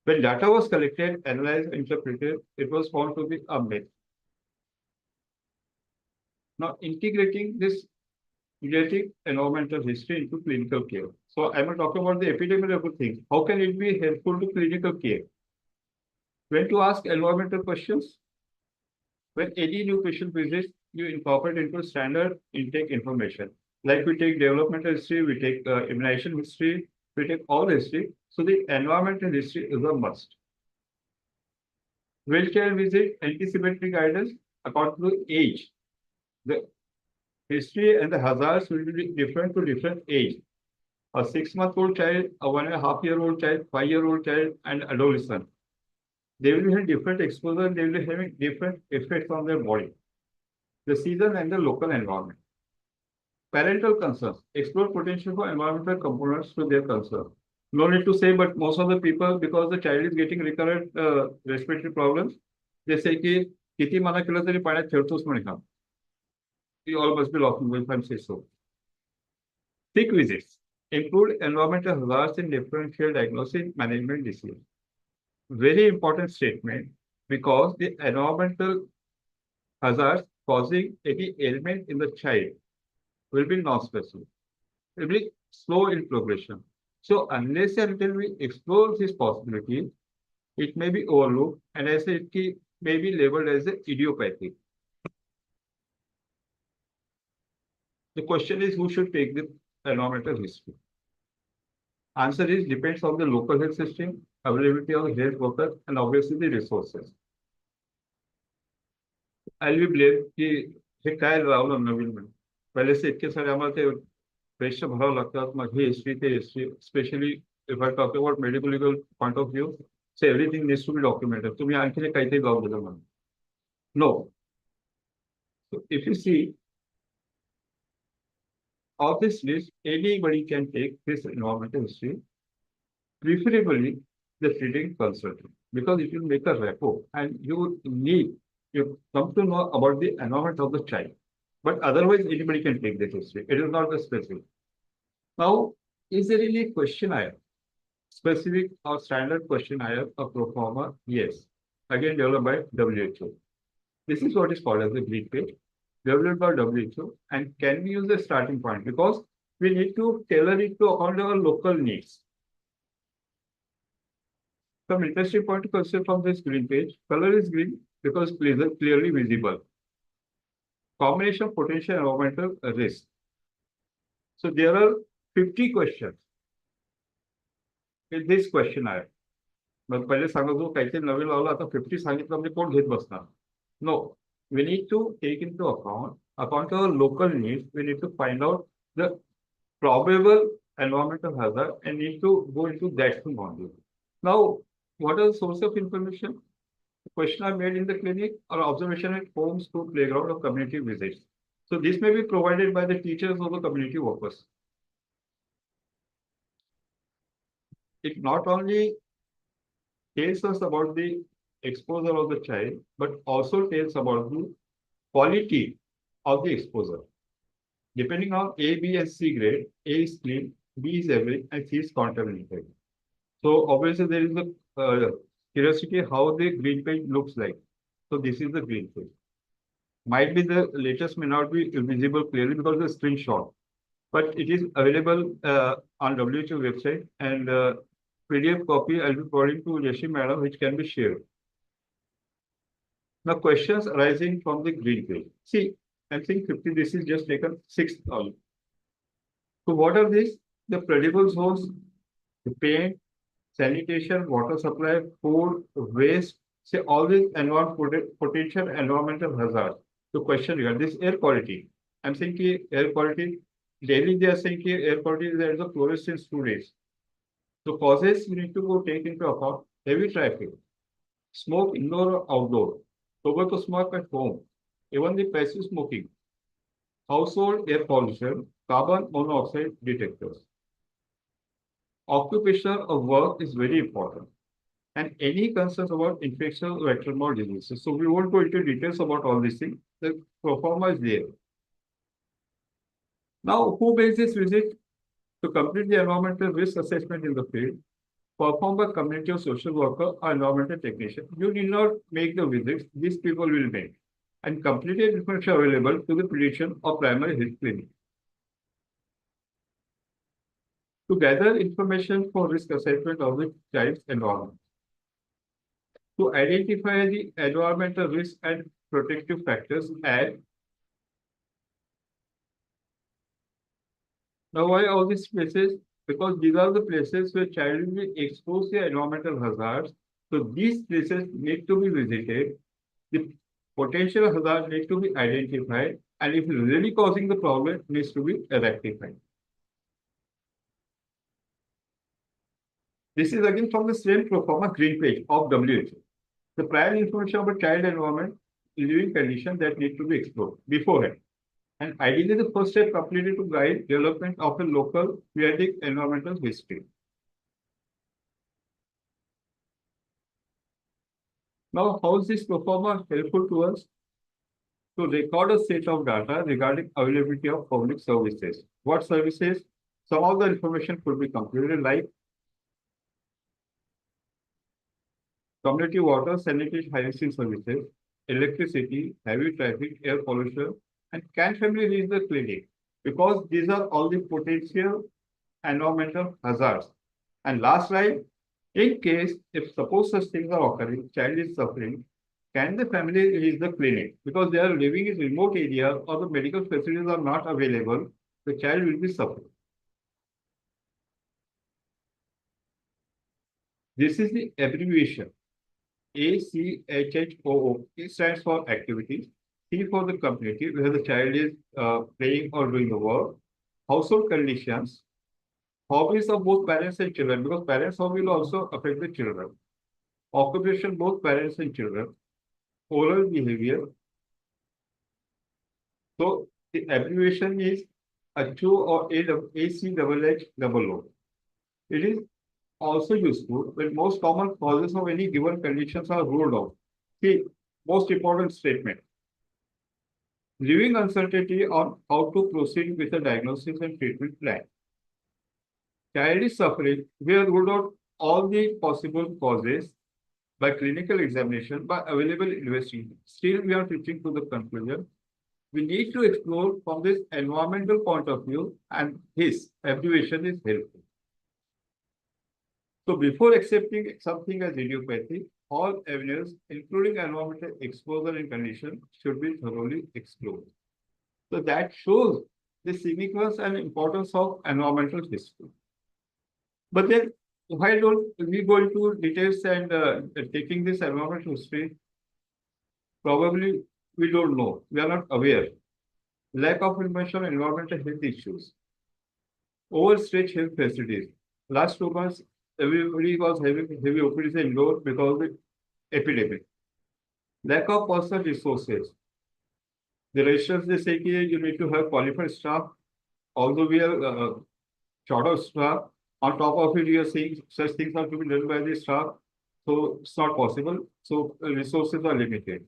When data was collected, analyzed, interpreted, it was found to be a myth. Now, integrating this pediatric environmental history into clinical care. So I'm talking about the epidemiological things. How can it be helpful to clinical care? When to ask environmental questions? When any new patient visits, you incorporate into standard intake information. Like we take developmental history, we take immunization history, we take all history. So the environmental history is a must. Wheelchair visit, anticipatory guidance according to age. The history and the hazards will be different to different age. A 6-month-old child, a 1.5-year-old child, 5-year-old child, and adolescent. They will have different exposure, they will be having different effects on their body. The season and the local environment. Parental concerns. Explore potential for environmental components to their concern. No need to say, but most of the people, because the child is getting recurrent respiratory problems, they say ki kiti mana kela tari paanyat kheltos म्हणे का. We all must be laughing if I say so. Sick visits. Improved environmental hazards in differential diagnosis management decision. Very important statement, because the environmental hazards causing any ailment in the child will be non-specific. It will be slow in progression. So unless and until we explore this possibility, it may be overlooked, and as it may be labeled as an idiopathic. The question is, who should take the environmental history? Answer is depends on the local health system, availability of health workers, and obviously the resources. I'll be blamed कि हे काय लावलं नवीन म्हणून. पहिले से इतके सारे आम्हाला ते पेशंट भरावं लागतात, मग ही हिस्ट्री ते history, specially if I talk about medical legal point of view, so everything needs to be documented. तुम्ही आणखी काहीतरी लावून दिलं म्हणून. No. So if you see of this list, anybody can take this environmental history, preferably the treating consultant, because it will make a rapport and you come to know about the environment of the child. But otherwise, anybody can take the history. It is not a specific. Now, is there any questionnaire, specific or standard questionnaire of pro forma? Yes. again developed by WHO. This is what is called as the green page, developed by WHO, and can be used as a starting point because we need to tailor it to account our local needs. Some interesting point to consider from this green page. Color is green because clearly visible. Combination of potential environmental risk. So there are 50 questions in this questionnaire. मग पहिले सांगतो काहीतरी नवीन लावलं आता 50 सांगितलं म्हणजे कोण घेत बसणार. No, we need to take into account our local needs. We need to find out the probable environmental hazard and need to go into that thing only. Now, what are the source of information? The question are made in the clinic or observation at homes, school, playground, or community visits. So this may be provided by the teachers or the community workers. It not only tells us about the exposure of the child, but also tells about the quality of the exposure. Depending on A, B, and C grade, A is clean, B is average, and C is contaminated. So obviously there is a curiosity how the green page looks like. So this is the green page. Might be the latest may not be visible clearly because the screenshot, but it is available on WHO website, and PDF copy I'll be forwarding to Yashi Madam, which can be shared. Now questions arising from the green page. See, I'm saying 50, this is just taken 6th only. So what are these? The credible source, the paint, sanitation, water supply, food, waste, say all these potential environmental hazards. The question regarding this air quality. I'm saying air quality, daily they are saying air quality there is a fluorescence 2 days. So causes we need to go take into account heavy traffic, smoke indoor or outdoor, tobacco smoke at home, even the passive smoking, household air pollution, carbon monoxide detectors. Occupational work is very important, and any concerns about infectious vector-borne diseases. So we won't go into details about all these things. The performer is there. Now, who makes this visit? To complete the environmental risk assessment in the field, performed by community or social worker or environmental technician. You need not make the visits, these people will make. And completed information available to the pediatrician or primary health clinic. To gather information for risk assessment of the child's environment. To identify the environmental risk and protective factors and now why all these places? Because these are the places where child will be exposed to environmental hazards. So these places need to be visited. The potential hazard need to be identified, and if really causing the problem, needs to be rectified. This is again from the same proforma green page of WHO. The prior information about child environment, living condition that need to be explored beforehand. And ideally, the first step completed to guide development of a local pediatric environmental history. Now, how is this proforma helpful to us? To record a set of data regarding availability of public services. What services? Some of the information could be completed like community water, sanitation, hygiene services, electricity, heavy traffic, air pollution, and can family reach the clinic? Because these are all the potential environmental hazards. And last line, in case if suppose such things are occurring, child is suffering, can the family reach the clinic? Because they are living in remote area or the medical facilities are not available, the child will be suffering. This is the abbreviation. ACHHOO. It stands for activities. C for the community where the child is playing or doing the work. Household conditions. Hobbies of both parents and children, because parents' hobby will also affect the children. Occupation, both parents and children. Oral behavior. So the abbreviation is ACHO or ACHHOO. It is also useful when most common causes of any given conditions are ruled out. See, most important statement. Leaving uncertainty on how to proceed with the diagnosis and treatment plan. Child is suffering, we have ruled out all the possible causes, by clinical examination, by available investigation, still we are reaching to the conclusion we need to explore from this environmental point of view, and his evaluation is helpful. So before accepting something as idiopathic, all avenues, including environmental exposure and condition, should be thoroughly explored. So that shows the significance and importance of environmental history. But then, why don't we go into details and taking this environmental history? Probably we don't know. We are not aware. Lack of information on environmental health issues. Overstretched health facilities. Last 2 months, everybody was having heavy OPDs indoors because of the epidemic. Lack of personal resources. The registers, they say you need to have qualified staff. Although we are short of staff, on top of it, you are saying such things are to be done by the staff. So it's not possible. So resources are limited.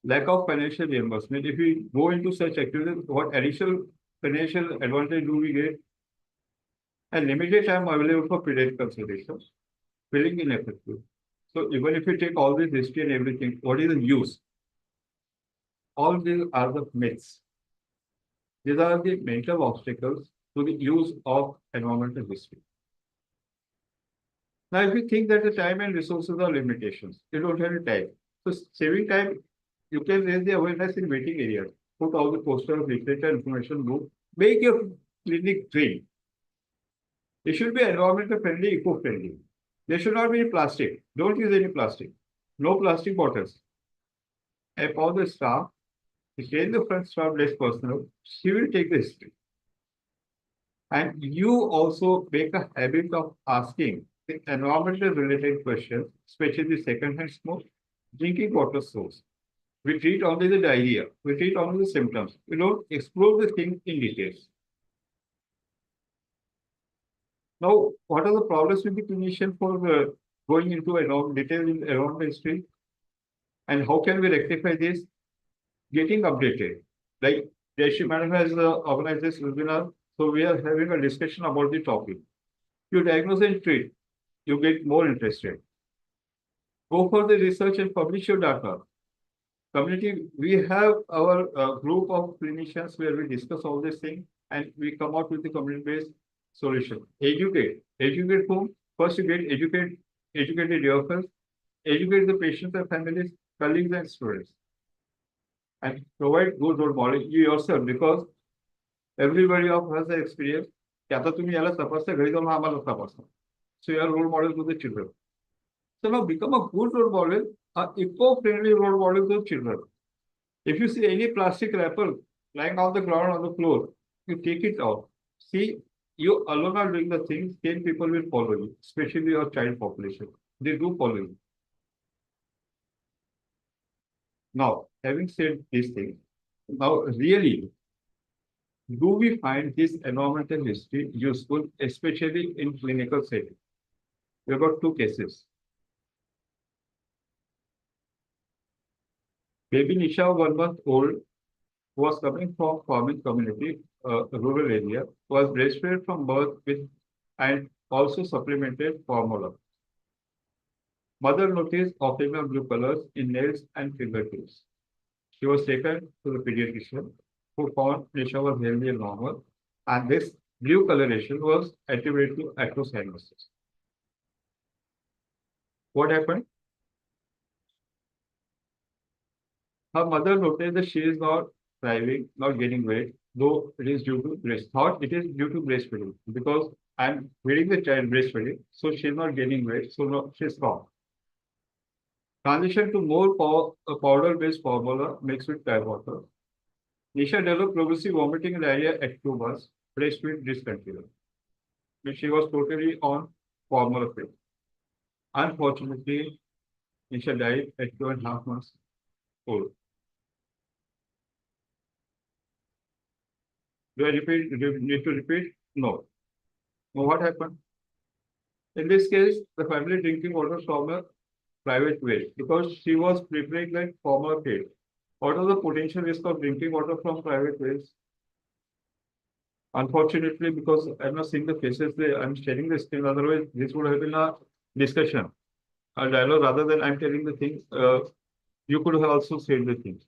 Lack of financial reimbursement. If we go into such activities, what additional financial advantage do we get? And limited time available for pediatric consultations, feeling ineffective. So even if you take all this history and everything, what is the use? All these are the myths. These are the mental obstacles to the use of environmental history. Now, if you think that the time and resources are limitations, you don't have any time. So saving time, you can raise the awareness in waiting areas, put all the posters, literature, information book, make your clinic trained. It should be environmental friendly, eco-friendly. There should not be plastic. Don't use any plastic. No plastic bottles. Empower the staff. Train the front staff less personal. She will take the history. And you also make a habit of asking the environmental related questions, especially the second-hand smoke, drinking water source. We treat only the diarrhea. We treat only the symptoms. We don't explore the thing in details. Now, what are the problems with the clinician for going into detail in environmental history? And how can we rectify this? Getting updated. Like Jayashree Madam has organized this webinar, so we are having a discussion about the topic. You diagnose and treat, you get more interested. Go for the research and publish your data. Community, we have our group of clinicians where we discuss all these things and we come out with the community-based solution. Educate. Educate whom? First you get educated yourself, educate the patients and families, colleagues and students. And provide good role model you yourself, because everybody of has the experience. So you are role model to the children. So now become a good role model, an eco-friendly role model to children. If you see any plastic wrapper lying on the ground on the floor, you take it out. See, you alone are doing the things, 10 people will follow you, especially your child population. They do follow you. Now, having said these things, now really, do we find this environmental history useful, especially in clinical setting? We have got 2 cases. Baby Nisha, 1 month old, was coming from farming community, rural area, was breastfed from birth with and also supplemented formula. Mother noticed ocular blue colors in nails and fingertips. She was taken to the pediatrician, who found Nisha was healthy and normal, and this blue coloration was attributed to acrocyanosis. What happened? Her mother noticed that she is not thriving, not gaining weight, though it is due to breastfeeding, because I'm feeding the child breastfeeding, so she's not gaining weight, so no, she's strong. Transition to more powder-based formula mixed with tap water. Nisha developed progressive vomiting and diarrhea at 2 months, breastfeed discontinued. But she was totally on formula feed. Unfortunately, Nisha died at 2.5 months old. Do I need to repeat? No. Now what happened? In this case, the family drinking water from a private well because she was preparing like former feed. What was the potential risk of drinking water from private wells? Unfortunately, because I'm not seeing the faces there, I'm sharing the screen. Otherwise, this would have been a discussion. a dialogue rather than I'm telling the things. You could have also said the things.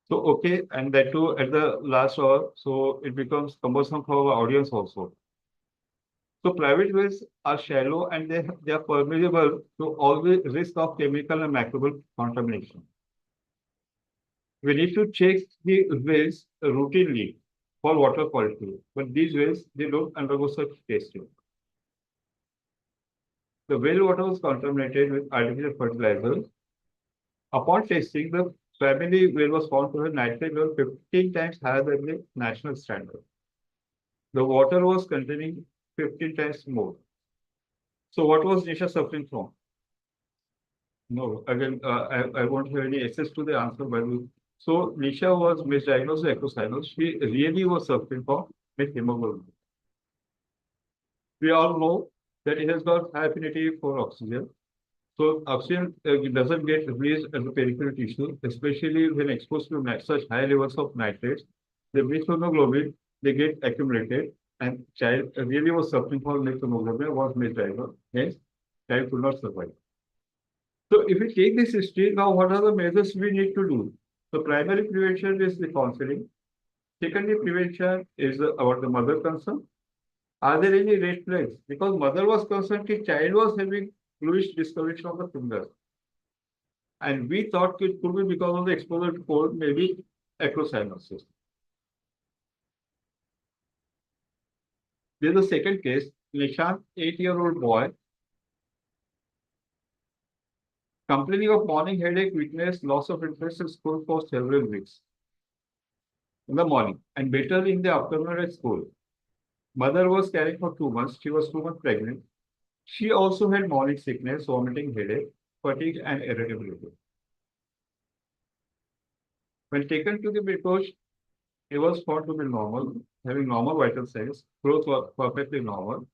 So okay, and that too at the last hour, so it becomes cumbersome for our audience also. So private wells are shallow and they are permeable to all the risk of chemical and microbial contamination. We need to check the wells routinely for water quality, but these wells they don't undergo such testing. The well water was contaminated with artificial fertilizer. Upon testing, the family well was found to have nitrate level 15 times higher than the national standard. The water was containing 15 times more. So what was Nisha suffering from? No, again, I won't have any access to the answer by the. So Nisha was misdiagnosed with ectocyanosis. She really was suffering from hemoglobin. We all know that it has got high affinity for oxygen. So oxygen doesn't get released at the peripheral tissue, especially when exposed to such high levels of nitrates. The hemoglobin they get accumulated, and child really was suffering from hemoglobin, was misdiagnosed. Hence, child could not survive. So if we take this history, now what are the measures we need to do? So primary prevention is the counseling. Secondary prevention is about the mother concern. Are there any red flags? Because mother was concerned, the child was having bluish discoloration of the fingers. And we thought it could be because of the exposure to cold, maybe acrocyanosis. There's a second case, Nishant, 8-year-old boy, complaining of morning headache, weakness, loss of interest in school for several weeks. In the morning and better in the afternoon at school. Mother was carrying for 2 months. She was 2 months pregnant. She also had morning sickness, vomiting, headache, fatigue, and irritability. When taken to the approach, he was found to be normal, having normal vital signs. Growth was perfectly normal.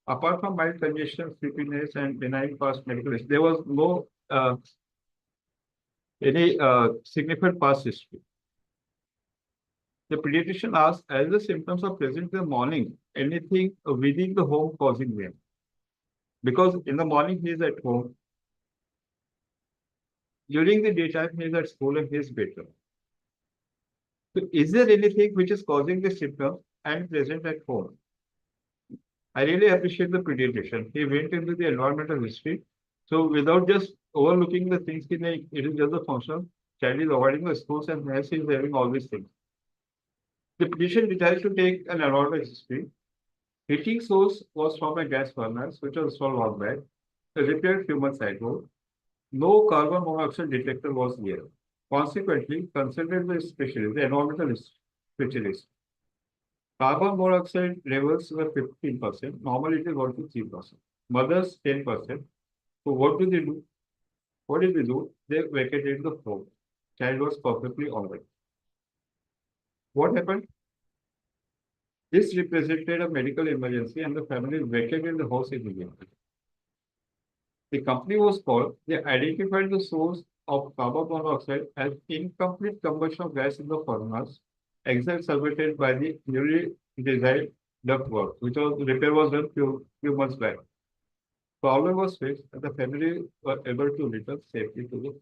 Apart from mild congestion, sleepiness, and benign past medical history, there was no any significant past history. The pediatrician asked, as the symptoms are present in the morning, anything within the home causing them? Because in the morning he is at home. During the daytime he is at school and he is better. So is there anything which is causing the symptom and present at home? I really appreciate the pediatrician. He went into the environmental history. So without just overlooking the things, it is just a function. Child is avoiding the schools and he is having all these things. The pediatrician decided to take an environmental history. Heating source was from a gas furnace, which was installed long back. A repaired few months ago. No carbon monoxide detector was there. Consequently, consulted the specialist, the environmental specialist. Carbon monoxide levels were 15%. Normally, it is 1 to 3%. Mothers, 10%. So what do they do? What did they do? They vacated the home. Child was perfectly all right. What happened? This represented a medical emergency and the family vacated the house immediately. The company was called. They identified the source of carbon monoxide as incomplete combustion of gas in the furnace, exacerbated by the newly designed ductwork, which was repair was done few months back. Problem was fixed and the family were able to return safely to the.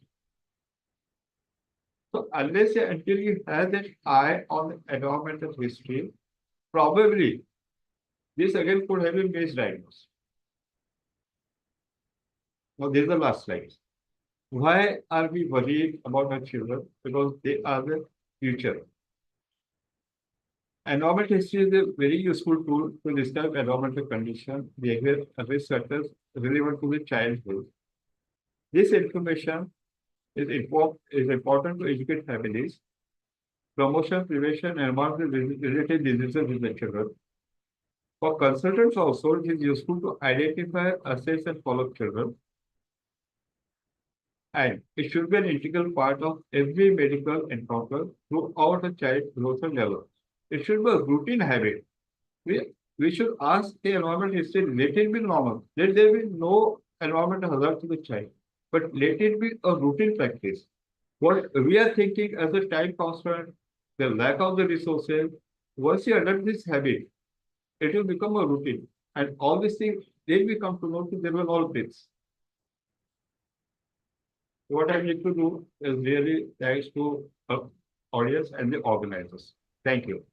So unless and until you have that eye on the environmental history, probably this again could have been misdiagnosed. Now this is the last slide. Why are we worried about our children? Because they are the future. Environmental history is a very useful tool to describe environmental condition, behavior, and risk factors relevant to the childhood. This information is important to educate families, promotion, prevention, and environment-related diseases in the children. For consultants also, it is useful to identify, assess, and follow children. And it should be an integral part of every medical encounter throughout a child's growth and development. It should be a routine habit. We should ask the environment history, let it be normal. Let there be no environmental hazard to the child, but let it be a routine practice. What we are thinking as a time constraint, the lack of the resources, once you adopt this habit, it will become a routine. And all these things, then we come to know that they were all myths. What I need to do is really thanks to audience and the organizers. Thank you.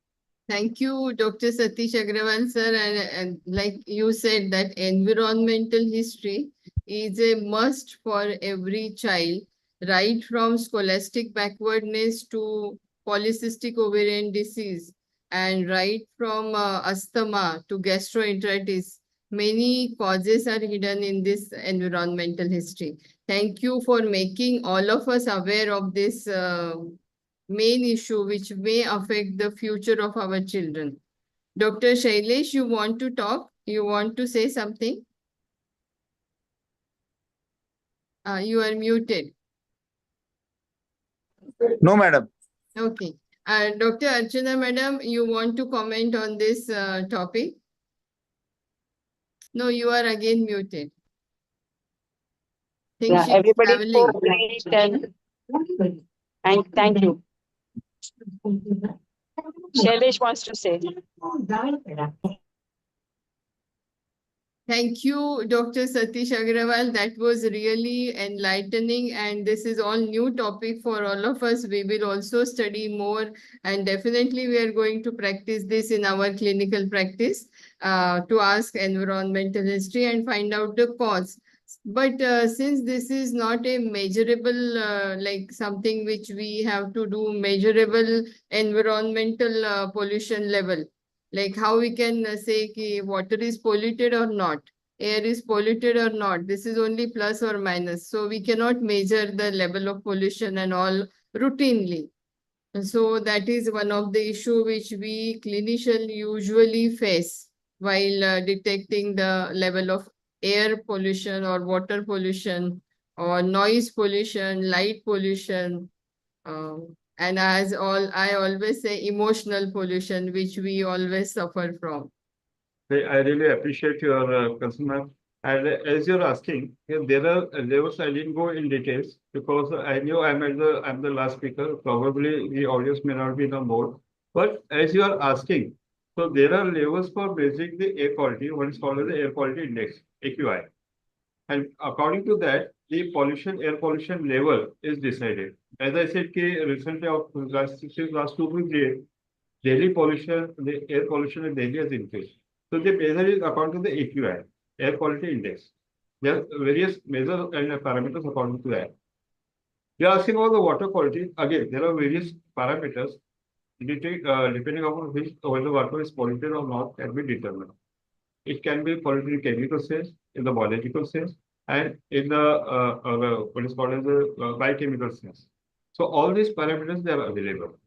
Thank you, Dr. Satish Agrawal, sir. And like you said, that environmental history is a must for every child, right from scholastic backwardness to polycystic ovarian disease, and right from asthma to gastroenteritis. Many causes are hidden in this environmental history. Thank you for making all of us aware of this main issue which may affect the future of our children. Dr. Shailesh, you want to talk? You want to say something? You are muted. No, madam. Okay. Dr. Archana, madam, you want to comment on this topic? No, you are again muted. Think Yeah, she's everybody traveling. so great and thank you. Shailesh wants to say. Thank you, Dr. Satish Agrawal. That was really enlightening, and this is all new topic for all of us. We will also study more, and definitely we are going to practice this in our clinical practice to ask environmental history and find out the cause. But since this is not a measurable, like something which we have to do measurable environmental pollution level, like how we can say ki water is polluted or not, air is polluted or not. This is only plus or minus. So we cannot measure the level of pollution and all routinely. And so that is one of the issue which we clinicians usually face while detecting the level of air pollution or water pollution or noise pollution, light pollution. And as I always say, emotional pollution, which we always suffer from. I really appreciate your concern, ma'am. And as you're asking, there are levels. I didn't go in details because I knew I'm the last speaker. Probably the audience may not be in the mode. But as you are asking, so there are levels for measuring the air quality. One is called as the air quality index, AQI. And according to that, the air pollution level is decided. As I said, recently of last 2 3 daily pollution, the air pollution in Delhi has increased. So the measure is according to the AQI, air quality index. There are various measures and parameters according to that. You are asking about the water quality. Again, there are various parameters depending upon which whether water is polluted or not can be determined. It can be polluted in chemical sense, in the biological sense, and in the what is called as the biochemical sense. So all these parameters they are available.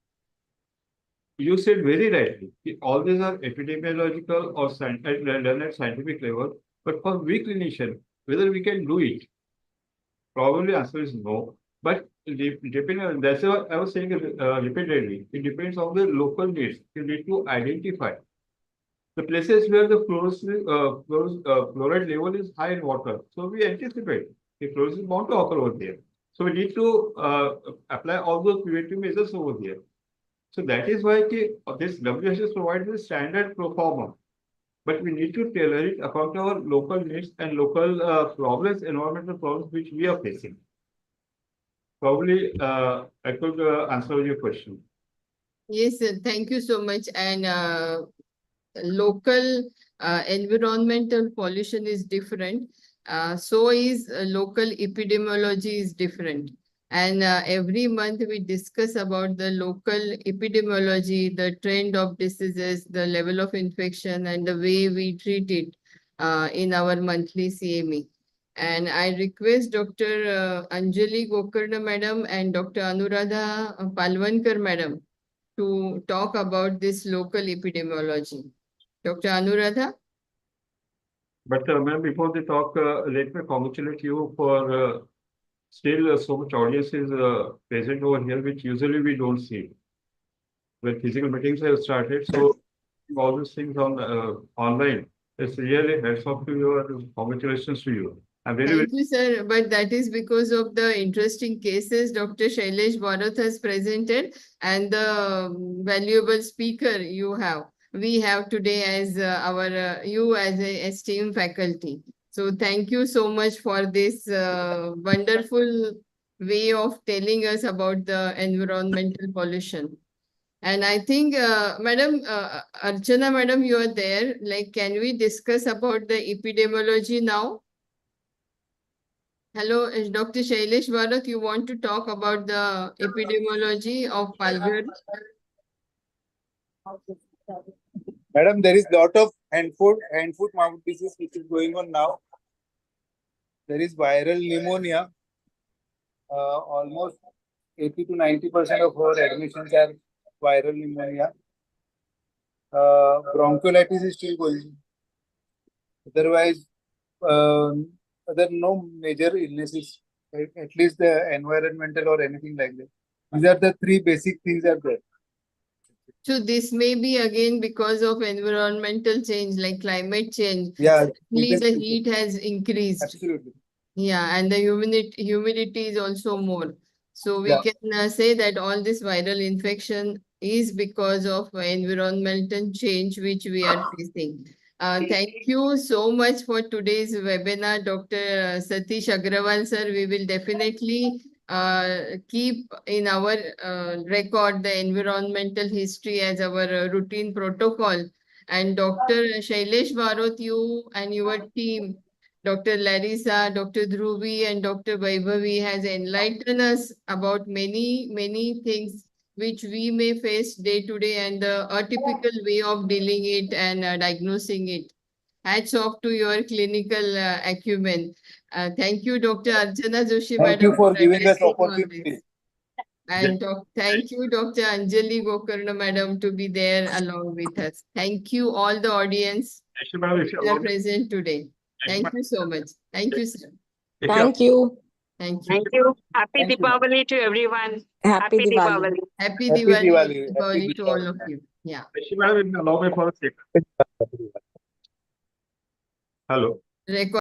You said very rightly, all these are epidemiological or done at scientific level, but for we clinician, whether we can do it, probably answer is no. But depending on that's what I was saying repeatedly, it depends on the local needs. You need to identify the places where the fluoride level is high in water. So we anticipate the fluoride is bound to occur over there. So we need to apply all those preventive measures over there. So that is why this WHO provides a standard proforma, but we need to tailor it according to our local needs and local problems, environmental problems which we are facing. Probably I could answer your question. Yes, sir. Thank you so much. And local environmental pollution is different. So is local epidemiology is different. And every month we discuss about the local epidemiology, the trend of diseases, the level of infection, and the way we treat it in our monthly CME. And I request Dr. Anjali Gokarna madam and Dr. Anuradha Palwankar madam to talk about this local epidemiology. Dr. Anuradha? But ma'am, before they talk, let me congratulate you for still so much audience is present over here, which usually we don't see. When physical meetings have started, so all these things on online, it's really hats off to you and congratulations to you. I'm very, Thank you, sir. But that is because of the interesting cases Dr. Shailesh Bharat has presented and the valuable speaker you have. We have today as you as a esteemed faculty. So thank you so much for this wonderful way of telling us about the environmental pollution. And I think, Madam, Archana, Madam, you are there. Like, can we discuss about the epidemiology now? Hello, Dr. Shailesh Bharat, you want to talk about the epidemiology of Palghar? Madam, there is lot of hand foot mouth disease which is going on now. There is viral pneumonia. Almost 80 to 90% of our admissions are viral pneumonia. Bronchiolitis is still going. Otherwise, there are no major illnesses, at least the environmental or anything like that. These are the three basic things are there. So this may be again because of environmental change, like climate change. Yeah, The heat has increased. absolutely. Yeah, and the humidity is also more. So we Yeah. can say that all this viral infection is because of environmental change which we are facing. Thank you so much for today's webinar, Dr. Satish Agrawal, sir. We will definitely keep in our record the environmental history as our routine protocol. And Dr. Shailesh Bharat, you and your team, Dr. Larissa, Dr. Dhruvi, and Dr. Vaibhavi has enlightened us about many things which we may face day to day and the atypical way of dealing it and diagnosing it. Hats off to your clinical acumen. Thank you, Dr. Archana Joshi, Thank madam, you for giving us addressing all opportunity. this. And thank you, Dr. Anjali Gokarna, madam, to be there along with us. Thank you, all the audience who are present today. Thank you so much. Thank you, sir. Thank you. Thank you. Thank you. Happy Thank you. Deepavali to everyone. Happy Diwali. Happy Happy Diwali, Diwali. Diwali Happy to all of you. Yeah. Allow me for a second. Hello. Record